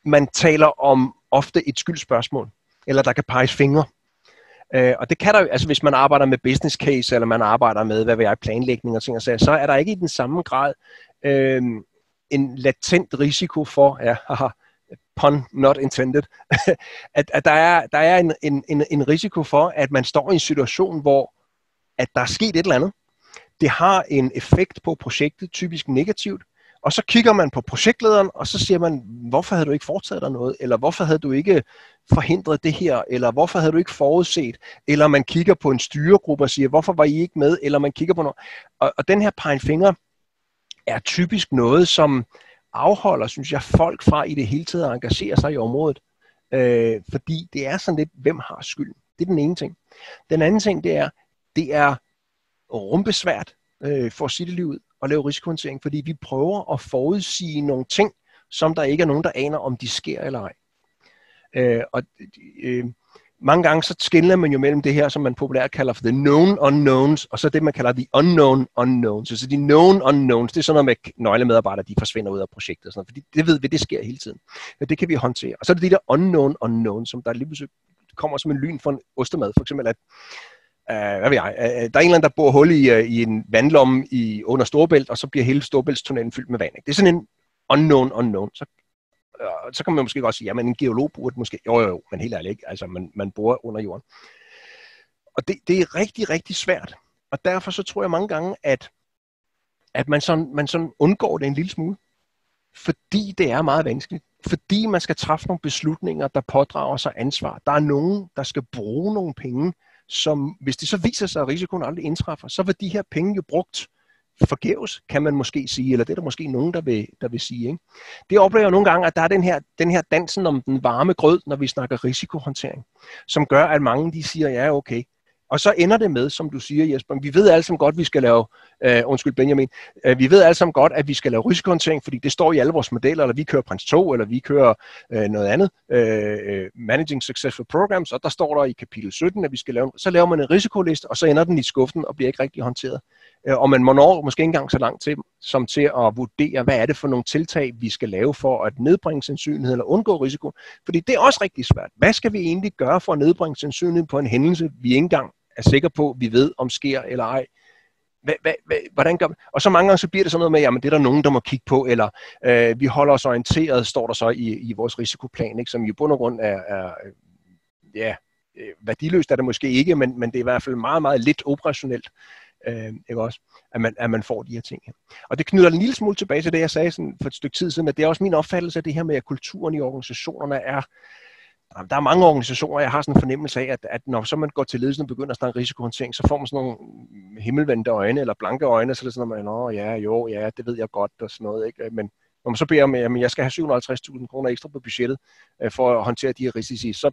man taler om ofte et skyldspørgsmål, eller der kan peges fingre. Og det kan der jo, altså hvis man arbejder med business case, eller man arbejder med, hvad ved jeg, planlægning og ting og sager, så er der ikke i den samme grad en latent risiko for, pun not intended, at der er en risiko for, at man står i en situation, hvor at der er sket et eller andet. Det har en effekt på projektet, typisk negativt, og så kigger man på projektlederen, og så siger man, hvorfor havde du ikke foretaget dig noget, eller hvorfor havde du ikke forhindret det her, eller hvorfor havde du ikke forudset, eller man kigger på en styregruppe og siger, hvorfor var I ikke med, eller man kigger på noget. Og den her pegen fingre er typisk noget, som afholder, synes jeg, folk fra i det hele taget at engagere sig i området. Fordi det er sådan lidt, hvem har skylden? Det er den ene ting. Den anden ting, det er rumpesvært, for at sige det lige ud, at lave risikohåndtering, fordi vi prøver at forudsige nogle ting, som der ikke er nogen, der aner, om de sker eller ej. Mange gange så skelner man jo mellem det her, som man populært kalder for the known unknowns, og så det, man kalder the unknown unknowns. Så de known unknowns, det er sådan noget med nøglemedarbejdere, de forsvinder ud af projektet. Sådan noget, fordi det ved vi, det sker hele tiden. Men det kan vi håndtere. Og så er det de der unknown unknowns, som der lige pludselig kommer som en lyn for en ostemad. For eksempel, at hvad ved jeg, der er en eller anden, der bor hul i en vandlomme under Storebælt, og så bliver hele Storebæltstunnelen fyldt med vand. Ikke? Det er sådan en unknown unknown. Så kan man måske godt sige, jamen en geolog burde måske, jo, men helt ærligt ikke, altså man borer under jorden. Og det er rigtig, rigtig svært, og derfor så tror jeg mange gange, at man sådan undgår det en lille smule, fordi det er meget vanskeligt, fordi man skal træffe nogle beslutninger, der pådrager sig ansvar. Der er nogen, der skal bruge nogle penge, som hvis det så viser sig, at risikoen aldrig indtræffer, så vil de her penge jo brugt forgæves, kan man måske sige, eller det er der måske nogen, der vil sige. Ikke? Det oplever jeg nogle gange, at der er den her dansen om den varme grød, når vi snakker risikohåndtering, som gør, at mange de siger, ja, okay. Og så ender det med, som du siger, Jesper, vi ved alle sammen godt, vi skal lave, Benjamin, vi ved alle sammen godt, at vi skal lave risikohåndtering, fordi det står i alle vores modeller, eller vi kører Prins 2, eller vi kører noget andet, Managing Successful Programs, og der står der i kapitel 17, at vi skal lave, så laver man en risikoliste, og så ender den i skuffen og bliver ikke rigtig håndteret. Og man når måske ikke engang så langt til, som til at vurdere, hvad er det for nogle tiltag, vi skal lave for at nedbringe sandsynligheden eller undgå risiko. Fordi det er også rigtig svært. Hvad skal vi egentlig gøre for at nedbringe sandsynligheden på en hændelse, vi ikke engang er sikre på, vi ved, om sker eller ej? Hvordan gør man? Og så mange gange så bliver det sådan noget med, jamen det er der nogen, der må kigge på, eller vi holder os orienteret, står der så i vores risikoplan, ikke? Som i bund og grund er værdiløst er det måske ikke, men det er i hvert fald meget, meget lidt operationelt, ikke også, at man får de her ting. Og det knytter en lille smule tilbage til det, jeg sagde sådan for et stykke tid siden, at det er også min opfattelse af det her med, at kulturen i organisationerne er. Der er mange organisationer, jeg har sådan en fornemmelse af, at når så man går til ledelsen og begynder at snakke risikohåndtering, så får man sådan nogle himmelvendte øjne, eller blanke øjne, så er det sådan, at ja, det ved jeg godt, og sådan noget, ikke? Men når man så beder om, at jeg skal have 750.000 kroner ekstra på budgettet, for at håndtere de her risici, så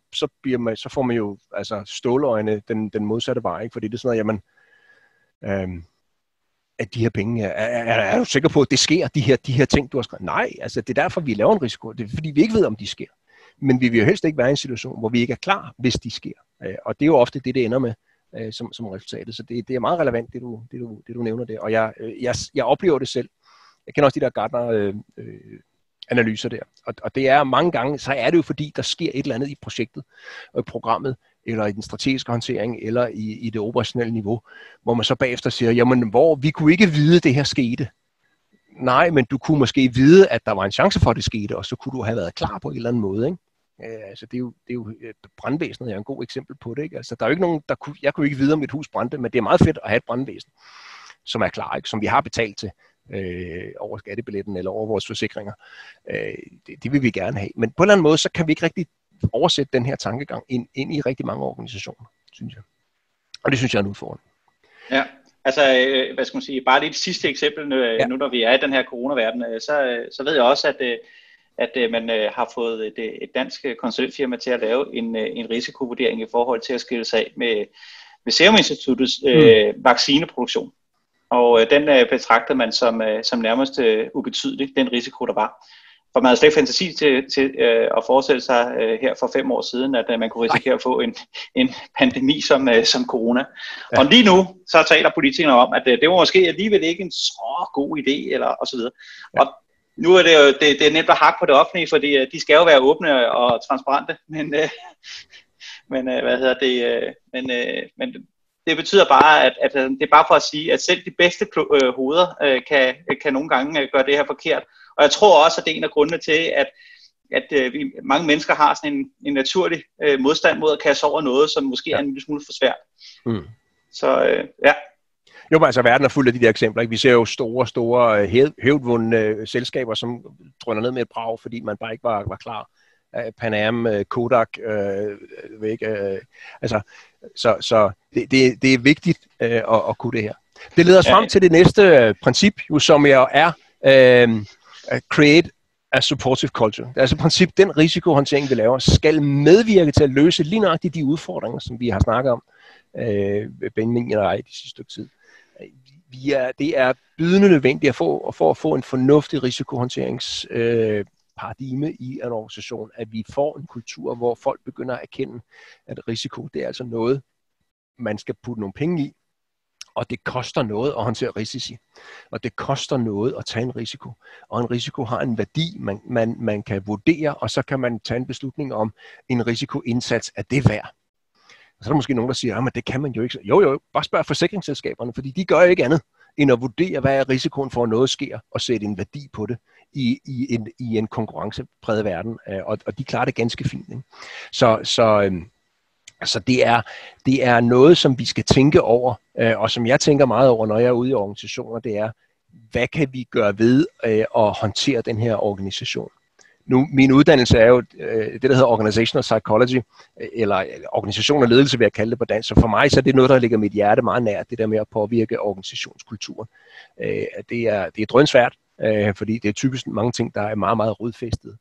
får man jo altså ståløjne den modsatte vej, ikke? Fordi det er sådan noget, jamen, at de her penge, er du sikker på, at det sker, de her ting, du har skrevet? Nej, altså det er derfor, vi laver en risiko. Det er fordi, vi ikke ved, om de sker. Men vi vil jo helst ikke være i en situation, hvor vi ikke er klar, hvis de sker. Og det er jo ofte det ender med som resultatet. Så det er meget relevant, det du nævner der. Og jeg oplever det selv. Jeg kender også de der Gartner-analyser der. Og det er mange gange, så er det jo fordi, der sker et eller andet i projektet, og i programmet, eller i den strategiske håndtering, eller i det operationelle niveau, hvor man så bagefter siger, jamen vi kunne ikke vide, at det her skete. Nej, men du kunne måske vide, at der var en chance for, at det skete, og så kunne du have været klar på en eller anden måde, ikke? Altså det er jo brandvæsenet er en god eksempel på det, ikke? Altså der er jo ikke nogen, jeg kunne ikke vide, om et hus brændte, men det er meget fedt at have et brandvæsen, som er klar, ikke? Som vi har betalt til over skattebilletten eller over vores forsikringer. Det vil vi gerne have. Men på en eller anden måde, så kan vi ikke rigtig oversætte den her tankegang ind i rigtig mange organisationer, synes jeg. Og det synes jeg er en udfordring. Ja. Altså, hvad skal man sige, bare det sidste eksempel, nu når vi er i den her coronaverden, så ved jeg også, at man har fået et dansk konsulentfirma til at lave en risikovurdering i forhold til at skille sig af med Serum Instituttets vaccineproduktion. Og den betragtede man som nærmest ubetydelig, den risiko, der var. For man havde slet ikke fantasi til at forestille sig her for 5 år siden, at man kunne risikere at få en pandemi som corona. Ja. Og lige nu, så taler politikerne om, at det var måske alligevel ikke en så god idé, eller og så videre. Ja. Og nu er det jo det er nemt at hakke på det offentlige, fordi de skal jo være åbne og transparente, men det betyder bare, at det er bare for at sige, at selv de bedste hoveder kan nogle gange gøre det her forkert. Og jeg tror også, at det er en af grundene til, at mange mennesker har sådan en naturlig modstand mod at kaste over noget, som måske er en lille smule for svært. Så ja. Jo, men altså verden er fuld af de der eksempler, ikke? Vi ser jo store hævdvundne selskaber, som drøner ned med et brag, fordi man bare ikke var klar. Pan Am, Kodak, altså, så det er vigtigt at kunne det her. Det leder os frem til det næste princip, jo, som jo er create a supportive culture. Det er altså princip, den risikohåndtering, vi laver, skal medvirke til at løse lige nøjagtigt de udfordringer, som vi har snakket om, Benjamin og jeg, de sidste stykke tid. Det er bydende nødvendigt at få en fornuftig risikohåndteringsparadigme i en organisation, at vi får en kultur, hvor folk begynder at erkende, at risiko, det er altså noget, man skal putte nogle penge i, og det koster noget at håndtere risici, og det koster noget at tage en risiko, og en risiko har en værdi, man kan vurdere, og så kan man tage en beslutning om en risikoindsats, er det værd. Og så er der måske nogen, der siger, at det kan man jo ikke. Jo, bare spørg forsikringsselskaberne, fordi de gør ikke andet, end at vurdere, hvad er risikoen for, at noget sker, og sætte en værdi på det i en konkurrencepræget verden, og de klarer det ganske fint. Ikke? Så det er noget, som vi skal tænke over, og som jeg tænker meget over, når jeg er ude i organisationer, det er, hvad kan vi gøre ved at håndtere den her organisation? Nu, min uddannelse er jo det, der hedder Organizational Psychology, eller organisation og ledelse, vil jeg kalde det på dansk. Så for mig så er det noget, der ligger mit hjerte meget nær, det der med at påvirke organisationskulturen. Det er drønsvært, fordi det er typisk mange ting, der er meget, meget rodfæstet.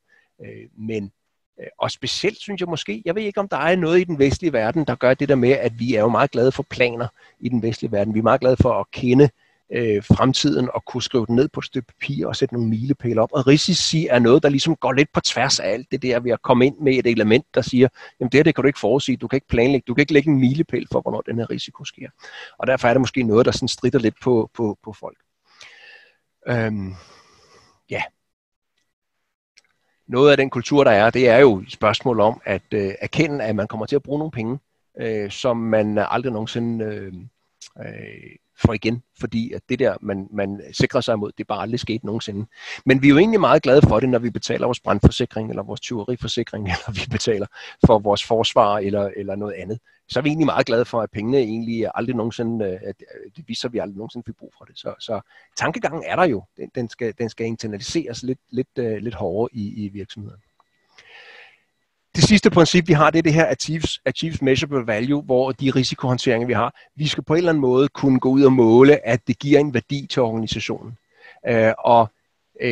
Og specielt synes jeg måske, jeg ved ikke, om der er noget i den vestlige verden, der gør det der med, at vi er jo meget glade for planer i den vestlige verden. Vi er meget glade for at kende fremtiden og kunne skrive den ned på et stykke papir og sætte nogle milepæle op. Og risici er noget, der ligesom går lidt på tværs af alt det der ved at komme ind med et element, der siger, jamen det her, det kan du ikke forudsige, du kan ikke planlægge, du kan ikke lægge en milepæl for, hvornår den her risiko sker. Og derfor er det måske noget, der sådan stritter lidt på folk. Ja. Noget af den kultur, der er, det er jo et spørgsmål om at erkende, at man kommer til at bruge nogle penge, som man aldrig nogensinde får igen, fordi at det der, man sikrer sig imod, det er bare aldrig sket nogensinde. Men vi er jo egentlig meget glade for det, når vi betaler vores brandforsikring, eller vores tyveriforsikring, eller vi betaler for vores forsvar, eller noget andet. Så er vi egentlig meget glade for, at pengene egentlig aldrig nogensinde, det viser, at vi aldrig nogensinde fik brug for det. Så tankegangen er der jo. Den skal internaliseres lidt hårdere i virksomheden. Det sidste princip, vi har, det er det her Achieves Measurable Value, hvor de risikohåndteringer, vi har, vi skal på en eller anden måde kunne gå ud og måle, at det giver en værdi til organisationen.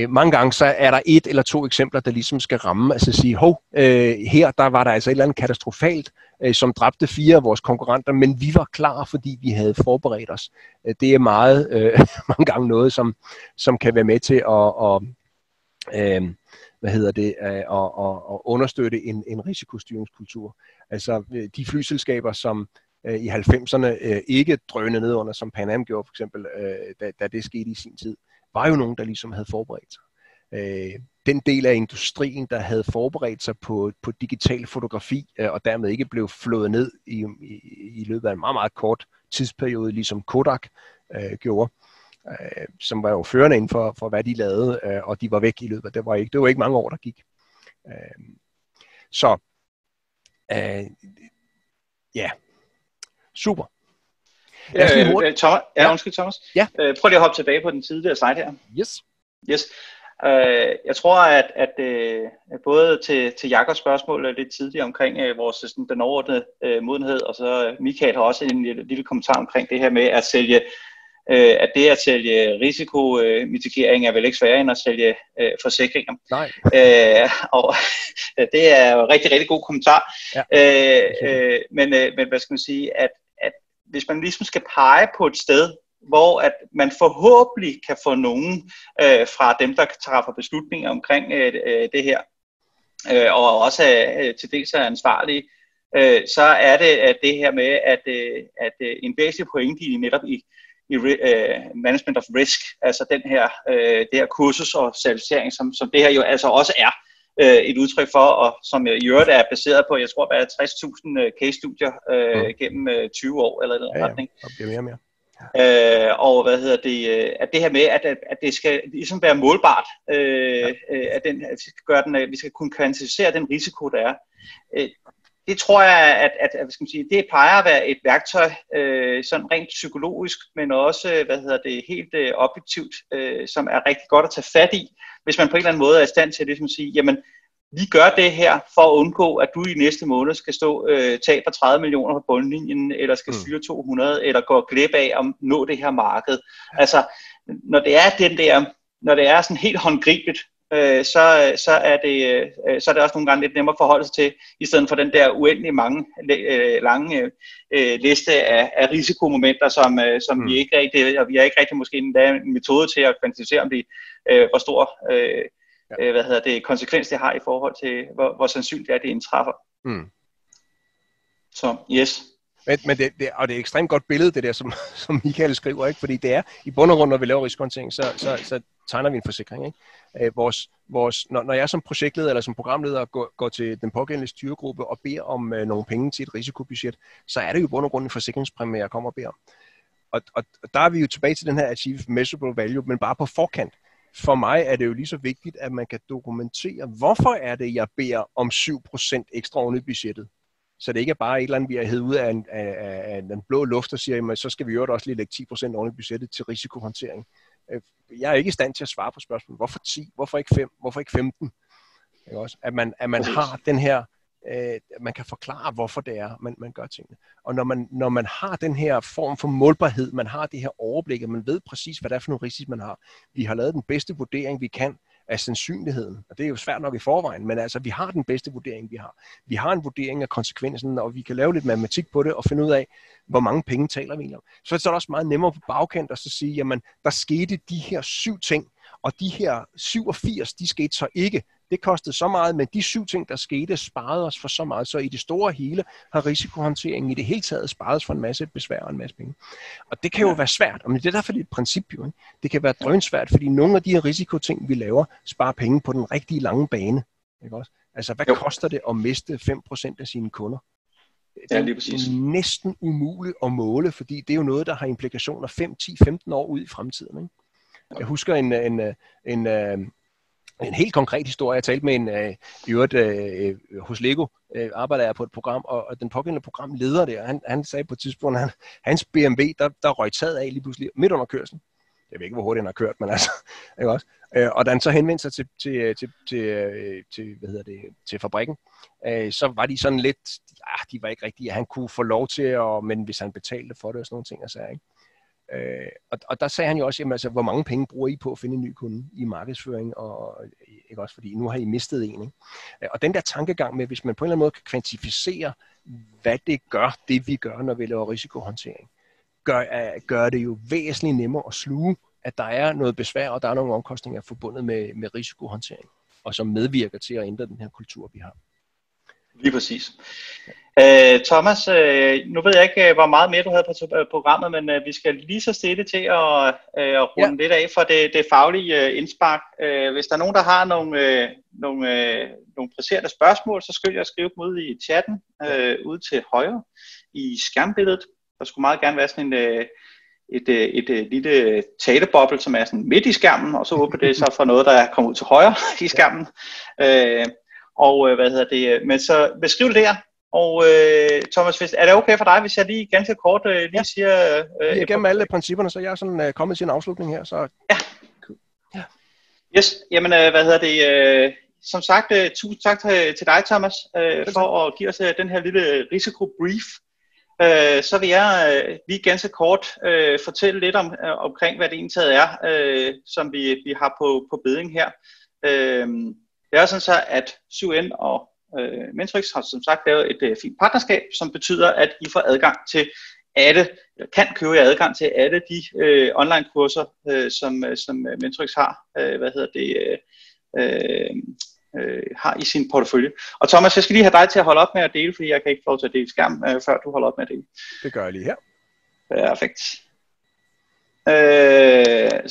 Mange gange så er der et eller to eksempler, der ligesom skal ramme, altså sige, her der var der altså et eller andet katastrofalt, som dræbte 4 af vores konkurrenter, men vi var klar, fordi vi havde forberedt os. Det er meget, mange gange noget, som kan være med til at understøtte en risikostyringskultur. Altså de flyselskaber, som i 90'erne ikke drønede ned under, som Pan Am gjorde for eksempel, da det skete i sin tid, var jo nogen, der ligesom havde forberedt sig. Den del af industrien, der havde forberedt sig på digital fotografi, og dermed ikke blev flået ned i løbet af en meget, meget kort tidsperiode, ligesom Kodak gjorde, som var jo førende inden for hvad de lavede, og de var væk i løbet af, det var ikke mange år, der gik. Super. Undskyld Thomas. Ja. Prøv lige at hoppe tilbage på den tidligere slide her. Yes. Jeg tror, at både til Jakobs spørgsmål lidt tidligere omkring vores sådan, den overordnede modenhed, og så Michael har også en lille kommentar omkring det her med at sælge, at det at sælge risikomitigering er vel ikke sværere end at sælge forsikringer. Nej. Og det er jo rigtig, rigtig god kommentar. Ja. Men hvad skal man sige, at hvis man ligesom skal pege på et sted, hvor at man forhåbentlig kan få nogen fra dem, der træffer beslutninger omkring det her, og også til dels er ansvarlige, så er det at det her med, at en væsentlig pointe i netop i management of risk, altså det her kursus og certificering, som det her jo altså også er et udtryk for, og som i øvrigt er baseret på, jeg tror, der er 60.000 case-studier gennem 20 år eller noget retning. Ja, det bliver mere. Og at det her med, at det skal ligesom være målbart, vi skal kunne kvantificere den risiko, der er. Det tror jeg, at hvad skal man sige, det plejer at være et værktøj, sådan rent psykologisk, men også, helt objektivt, som er rigtig godt at tage fat i, hvis man på en eller anden måde er i stand til ligesom at sige, jamen, vi gør det her for at undgå, at du i næste måned skal stå tab for 30 millioner på bundlinjen, eller skal fyre 200, eller gå glip af at nå det her marked. Altså, når det er sådan helt håndgribeligt, så er det også nogle gange lidt nemmere at forholde sig til, i stedet for den der uendelig lange liste af risikomomenter, som vi ikke rigtig, og vi har ikke rigtig måske en metode til at kvantificere, om det hvor stor konsekvens det har i forhold til, hvor sandsynligt det er, det indtræffer. Så, yes. Men det er et ekstremt godt billede, det der, som Michael skriver, ikke? Fordi det er, i bund og grund, når vi laver risikohåndtering, så tegner vi en forsikring, ikke? Når jeg som projektleder eller som programleder går til den pågældende styregruppe og beder om nogle penge til et risikobudget, så er det jo i bund og grund en forsikringspræmie, jeg kommer og beder om. Og der er vi jo tilbage til den her Achieve Measurable Value, men bare på forkant. For mig er det jo lige så vigtigt, at man kan dokumentere, hvorfor er det, jeg beder om 7% ekstra oven i budgettet. Så det ikke er bare et eller andet, vi har hævet ud af den blå luft og siger, jamen, så skal vi jo også lige lægge 10% oven i budgettet til risikohåndtering. Jeg er ikke i stand til at svare på spørgsmålet. Hvorfor 10? Hvorfor ikke 5? Hvorfor ikke 15? Ikke også? At man har den her, man kan forklare, hvorfor det er, man gør tingene. Og når man har den her form for målbarhed, man har det her overblik, og man ved præcis, hvad det er for nogle risici, man har. Vi har lavet den bedste vurdering, vi kan af sandsynligheden. Og det er jo svært nok i forvejen, men altså, vi har den bedste vurdering, vi har. Vi har en vurdering af konsekvensen, og vi kan lave lidt matematik på det og finde ud af, hvor mange penge taler vi om. Så er det også meget nemmere på bagkant at så sige, jamen, der skete de her 7 ting, og de her 87, de skete så ikke. Det kostede så meget, men de 7 ting, der skete, sparede os for så meget. Så i det store hele har risikohåndteringen i det hele taget sparet os for en masse besvær og en masse penge. Og det kan jo være svært, og det er derfor, det er et princip jo. Ikke? Det kan være drønsvært, fordi nogle af de her risikoting, vi laver, sparer penge på den rigtige lange bane. Ikke også? Altså, hvad koster det at miste 5% af sine kunder? Det er næsten umuligt at måle, fordi det er jo noget, der har implikationer 5, 10, 15 år ud i fremtiden. Ikke? Jeg husker en helt konkret historie. Jeg talte med hos Lego, arbejder jeg på et program, og den pågældende programleder der, han sagde på et tidspunkt, at hans BMW, der røg taget af lige pludselig midt under kørslen. Jeg ved ikke, hvor hurtigt han har kørt, men altså, ikke også? Og da han så henvendte sig til fabrikken, så var de sådan lidt, de var ikke rigtige, at han kunne få lov til, men hvis han betalte for det og sådan nogle ting, så ikke? Og der sagde han jo også, jamen, altså, hvor mange penge bruger I på at finde en ny kunde i markedsføring, og ikke også, fordi nu har I mistet en. Ikke? Og den der tankegang med, hvis man på en eller anden måde kan kvantificere, hvad det gør, det vi gør, når vi laver risikohåndtering, gør det jo væsentligt nemmere at sluge, at der er noget besvær, og der er nogle omkostninger forbundet med risikohåndtering, og som medvirker til at ændre den her kultur, vi har. Lige præcis. Thomas, nu ved jeg ikke, hvor meget mere du havde på programmet, men vi skal lige så stille til at runde lidt af for det faglige indspark. Hvis der er nogen, der har nogle presserende spørgsmål, så skyld jeg at skrive dem ud i chatten, ude til højre i skærmbilledet. Der skulle meget gerne være sådan et lille taleboble, som er sådan midt i skærmen, og så åbner det så for noget, der kommer ud til højre i skærmen. Men så beskriv det der. Og Thomas, er det okay for dig, hvis jeg lige ganske kort siger... Gennem alle principperne, så jeg er sådan kommet til en afslutning her. Så... Ja. Yes, jamen som sagt, tusind tak til dig, Thomas, for at give os den her lille risikobrief. Så vil jeg lige ganske kort fortælle lidt omkring, hvad det egentlig er, som vi har på bedding her. Det er sådan så, at 7N og Mentorix har som sagt lavet et fint partnerskab, som betyder, at I får adgang til alle, eller kan købe adgang til alle de online kurser, som Mentorix har, har i sin portefølje. Og Thomas, jeg skal lige have dig til at holde op med at dele, fordi jeg kan ikke få lov til at dele skærm, før du holder op med at dele. Det gør jeg lige her. Perfekt.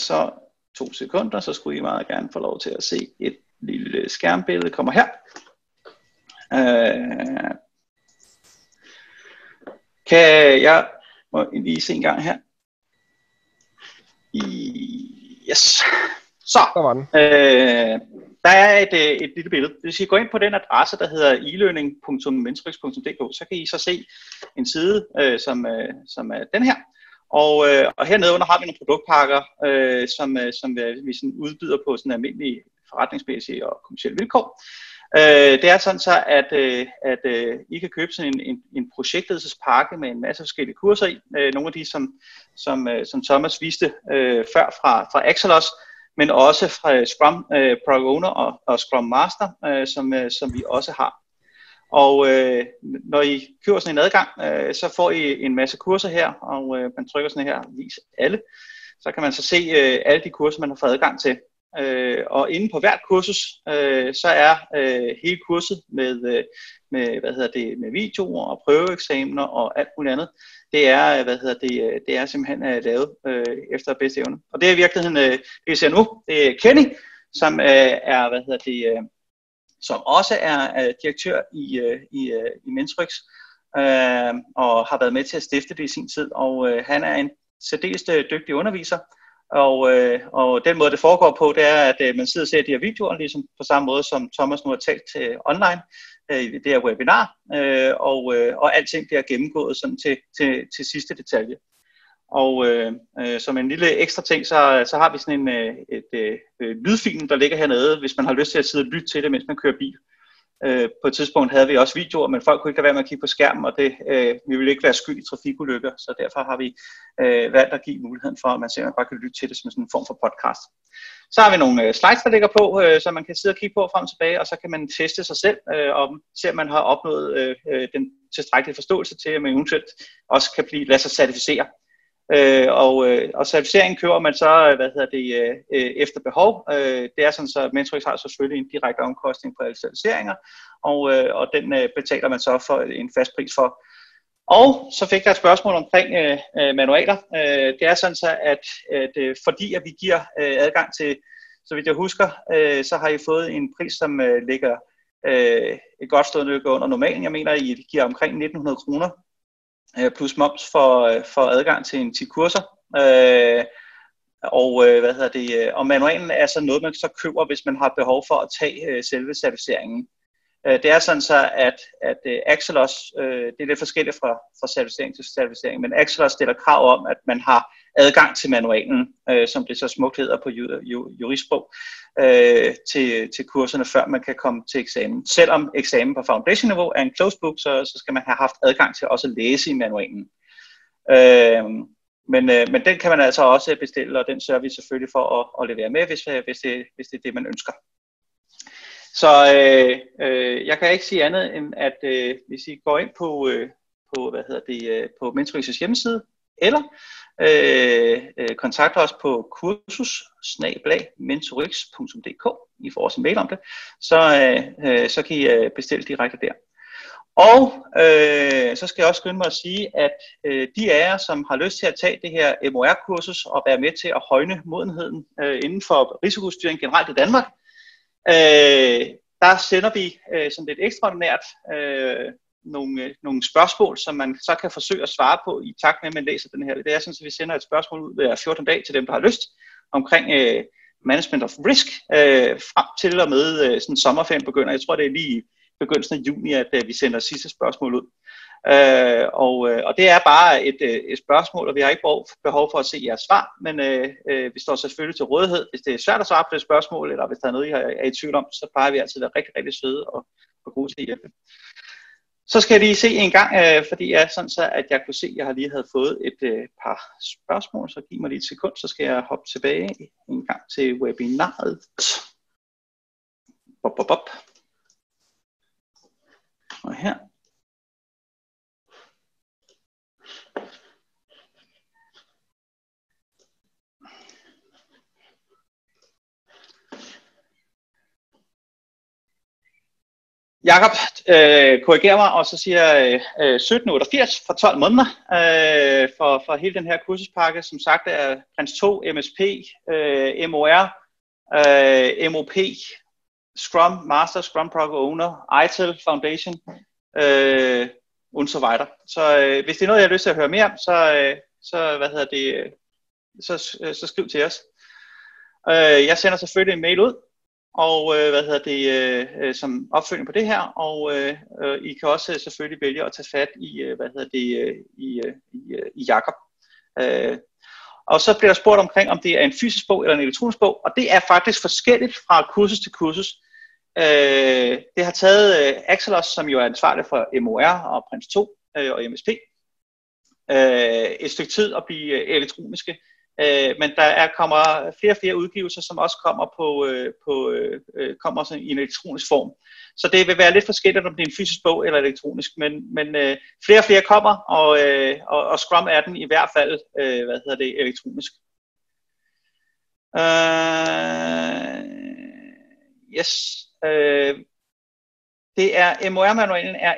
Så 2 sekunder, så skulle I meget gerne få lov til at se et lille skærmbillede. Kommer her. Kan jeg må lige se en gang her. Yes. Så. Der er et lille billede. Hvis I går ind på den adresse, der hedder elearning.mentorix.dk, så kan I så se en side, som er den her. Og hernede under har vi nogle produktpakker, som vi sådan udbyder på sådan almindelige forretningsmæssige og kommercielle vilkår. Det er sådan så, at I kan købe sådan en projektledelsespakke med en masse forskellige kurser i. Nogle af de, som Thomas viste før fra Axelos, men også fra Scrum Product Owner og Scrum Master, som vi også har. Og når I køber sådan en adgang, så får I en masse kurser her, og man trykker sådan her, vis alle. Så kan man så se alle de kurser, man har fået adgang til. Og inde på hvert kursus, så er hele kurset med videoer og prøveeksamener og alt muligt andet. Det er simpelthen lavet efter bedste evne. Og det er i virkeligheden, det vi ser nu, det er Kenny, som som også er direktør i Mentorix, og har været med til at stifte det i sin tid. Og han er en særdeles dygtig underviser. Og den måde det foregår på, det er, at man sidder og ser de her videoer, ligesom på samme måde som Thomas nu har talt til online, det her webinar, og alting bliver gennemgået sådan til sidste detalje. Og som en lille ekstra ting, så har vi sådan et lydfilm, der ligger hernede, hvis man har lyst til at sidde og lytte til det, mens man kører bil. På et tidspunkt havde vi også videoer, men folk kunne ikke lade være med at kigge på skærmen, og vi ville ikke være skyld i trafikulykker, så derfor har vi valgt at give muligheden for, at man simpelthen bare kan lytte til det som sådan en form for podcast. Så har vi nogle slides, der ligger på, så man kan sidde og kigge på frem og tilbage, og så kan man teste sig selv, og se, om man har opnået den tilstrækkelige forståelse til, at man eventuelt også kan lade sig certificere. Og certificeringen køber man så efter behov. Det er sådan, så Mentorix har selvfølgelig en direkte omkostning på alle certificeringer, og den betaler man så for en fast pris for. Og så fik jeg et spørgsmål omkring manualer. Det er sådan så, at fordi at vi giver adgang til, så vidt jeg husker, så har I fået en pris, som ligger et godt stående under normalen. Jeg mener, I giver omkring 1.900 kroner plus moms for adgang til 10 kurser. Og manualen er så noget, man så køber, hvis man har behov for at tage selve certificeringen. Det er sådan så, at Axelos, det er lidt forskelligt fra certificering til certificering, men Axelos stiller krav om, at man har adgang til manualen, som det så smukt hedder på juristsprog, til kurserne, før man kan komme til eksamen. Selvom eksamen på foundation-niveau er en closed book, så skal man have haft adgang til også at læse i manualen. Men den kan man altså også bestille, og den sørger vi selvfølgelig for at levere med, hvis det er det, man ønsker. Så jeg kan ikke sige andet end, at hvis I går ind på Mentorix' hjemmeside, eller kontakter os på kursus@mentorix.dk. I får også en mail om det, så kan I bestille direkte der. Og så skal jeg også skynde mig at sige, at de af jer, som har lyst til at tage det her MOR-kursus og være med til at højne modenheden inden for risikostyring generelt i Danmark, der sender vi sådan lidt ekstraordinært nogle spørgsmål, som man så kan forsøge at svare på i takt med, at man læser den her. Det er sådan, at vi sender et spørgsmål ud hver 14 dage til dem, der har lyst, omkring management of risk, frem til og med sådan sommerferien begynder. Jeg tror, det er lige i begyndelsen af juni, at vi sender sidste spørgsmål ud. Og det er bare et spørgsmål, og vi har ikke behov for at se jeres svar, men vi står selvfølgelig til rådighed. Hvis det er svært at svare på det spørgsmål, eller hvis der er noget, I er i tvivl om, så plejer vi altid at være rigtig, rigtig søde og gode til at hjælpe. Så skal jeg lige se en gang, fordi jeg sådan så, at jeg kunne se, at jeg har lige havde fået et par spørgsmål, så giv mig lige et sekund, så skal jeg hoppe tilbage en gang til webinaret. Og her. Jakob korrigerer mig, og så siger 1788 for 12 måneder for hele den her kursuspakke. Som sagt er Prins 2, MSP, MOR, MOP, Scrum Master, Scrum Product Owner, ITIL Foundation, og så videre. Så hvis det er noget, jeg har lyst til at høre mere om, så skriv til os. Jeg sender selvfølgelig en mail ud, og som opfølgning på det her, og I kan også selvfølgelig vælge at tage fat i Jakob. Og så bliver der spurgt omkring, om det er en fysisk bog eller en elektronisk bog, og det er faktisk forskelligt fra kursus til kursus. Det har taget Axelos, som jo er ansvarlig for MOR og Prins 2 og MSP, et stykke tid at blive elektroniske. Men der kommer flere og flere udgivelser, som også kommer kommer sådan i en elektronisk form. Så det vil være lidt forskelligt, om det er en fysisk bog eller elektronisk, men flere og flere kommer, og Scrum er den i hvert fald elektronisk. Det er MOR-manualen er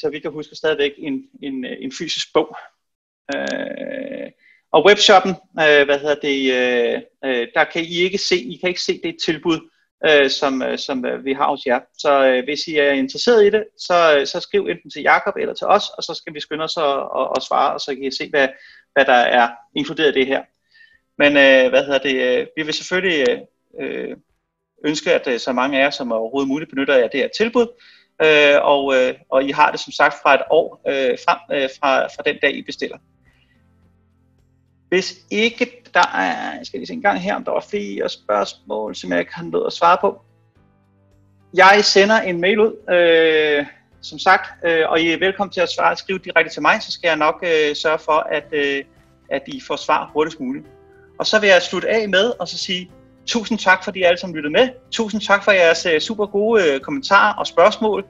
så vidt jeg husker stadigvæk en fysisk bog. Og webshoppen, der kan I ikke se det tilbud, som vi har hos jer. Så hvis I er interesseret i det, så skriv enten til Jakob eller til os, og så skal vi skynde os at svare, og så kan I se, hvad der er inkluderet i det her. Men vi vil selvfølgelig ønske, at så mange af jer som overhovedet muligt benytter af det her tilbud, og I har det som sagt fra et år frem fra den dag, I bestiller. Hvis ikke der er, jeg skal lige se en gang her, om der var flere spørgsmål, som jeg ikke har nået at svare på. Jeg sender en mail ud, som sagt, og I er velkommen til at skrive direkte til mig, så skal jeg nok sørge for, at I får svar hurtigst muligt. Og så vil jeg slutte af med og så sige tusind tak, fordi I alle sammen lyttede med. Tusind tak for jeres super gode kommentarer og spørgsmål.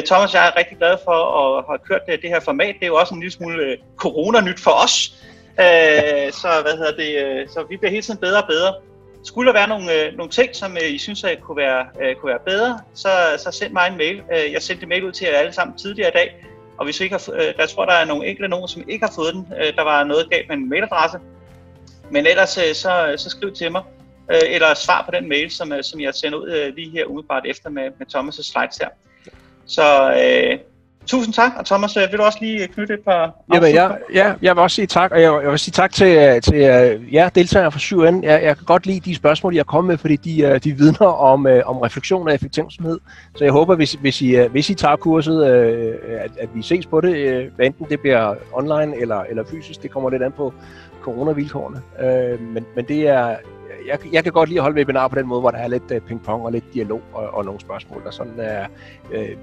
Thomas, jeg er rigtig glad for at have kørt det her format. Det er jo også en lille smule corona-nyt for os. Så vi bliver hele tiden bedre og bedre. Skulle der være nogle ting, som I synes kunne være bedre, så send mig en mail. Jeg sendte en mail ud til jer alle sammen tidligere i dag. Og hvis I ikke der tror der er nogle enkelte nogen, som ikke har fået den. Der var noget galt med en mailadresse. Men ellers så skriv til mig. Eller svar på den mail, som jeg sender ud lige her umiddelbart efter med Thomas' slides her. Så tusind tak, og Thomas, vil du også lige knytte et par afslutter? Jeg vil også sige tak, og jeg vil sige tak til jer deltagere fra 7N. Jeg kan godt lide de spørgsmål, I har kommet med, fordi de vidner om refleksion og effektivsomhed. Så jeg håber, hvis I tager kurset, at vi ses på det, enten det bliver online eller fysisk. Det kommer lidt an på coronavilkårene. Men det er... Jeg kan godt lide at holde webinar på den måde, hvor der er lidt ping-pong og lidt dialog og nogle spørgsmål, der sådan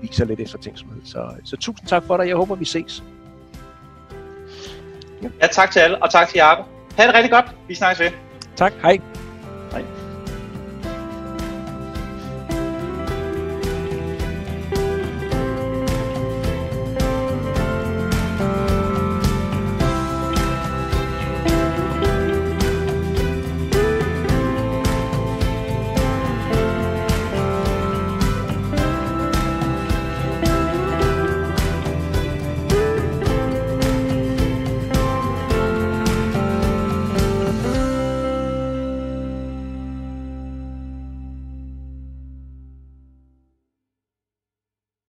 viser lidt eftertænksomhed. Så tusind tak for dig. Jeg håber, vi ses. Ja, tak til alle, og tak til Jacob. Ha' det rigtig godt. Vi snakkes ved. Tak. Hej. Hej.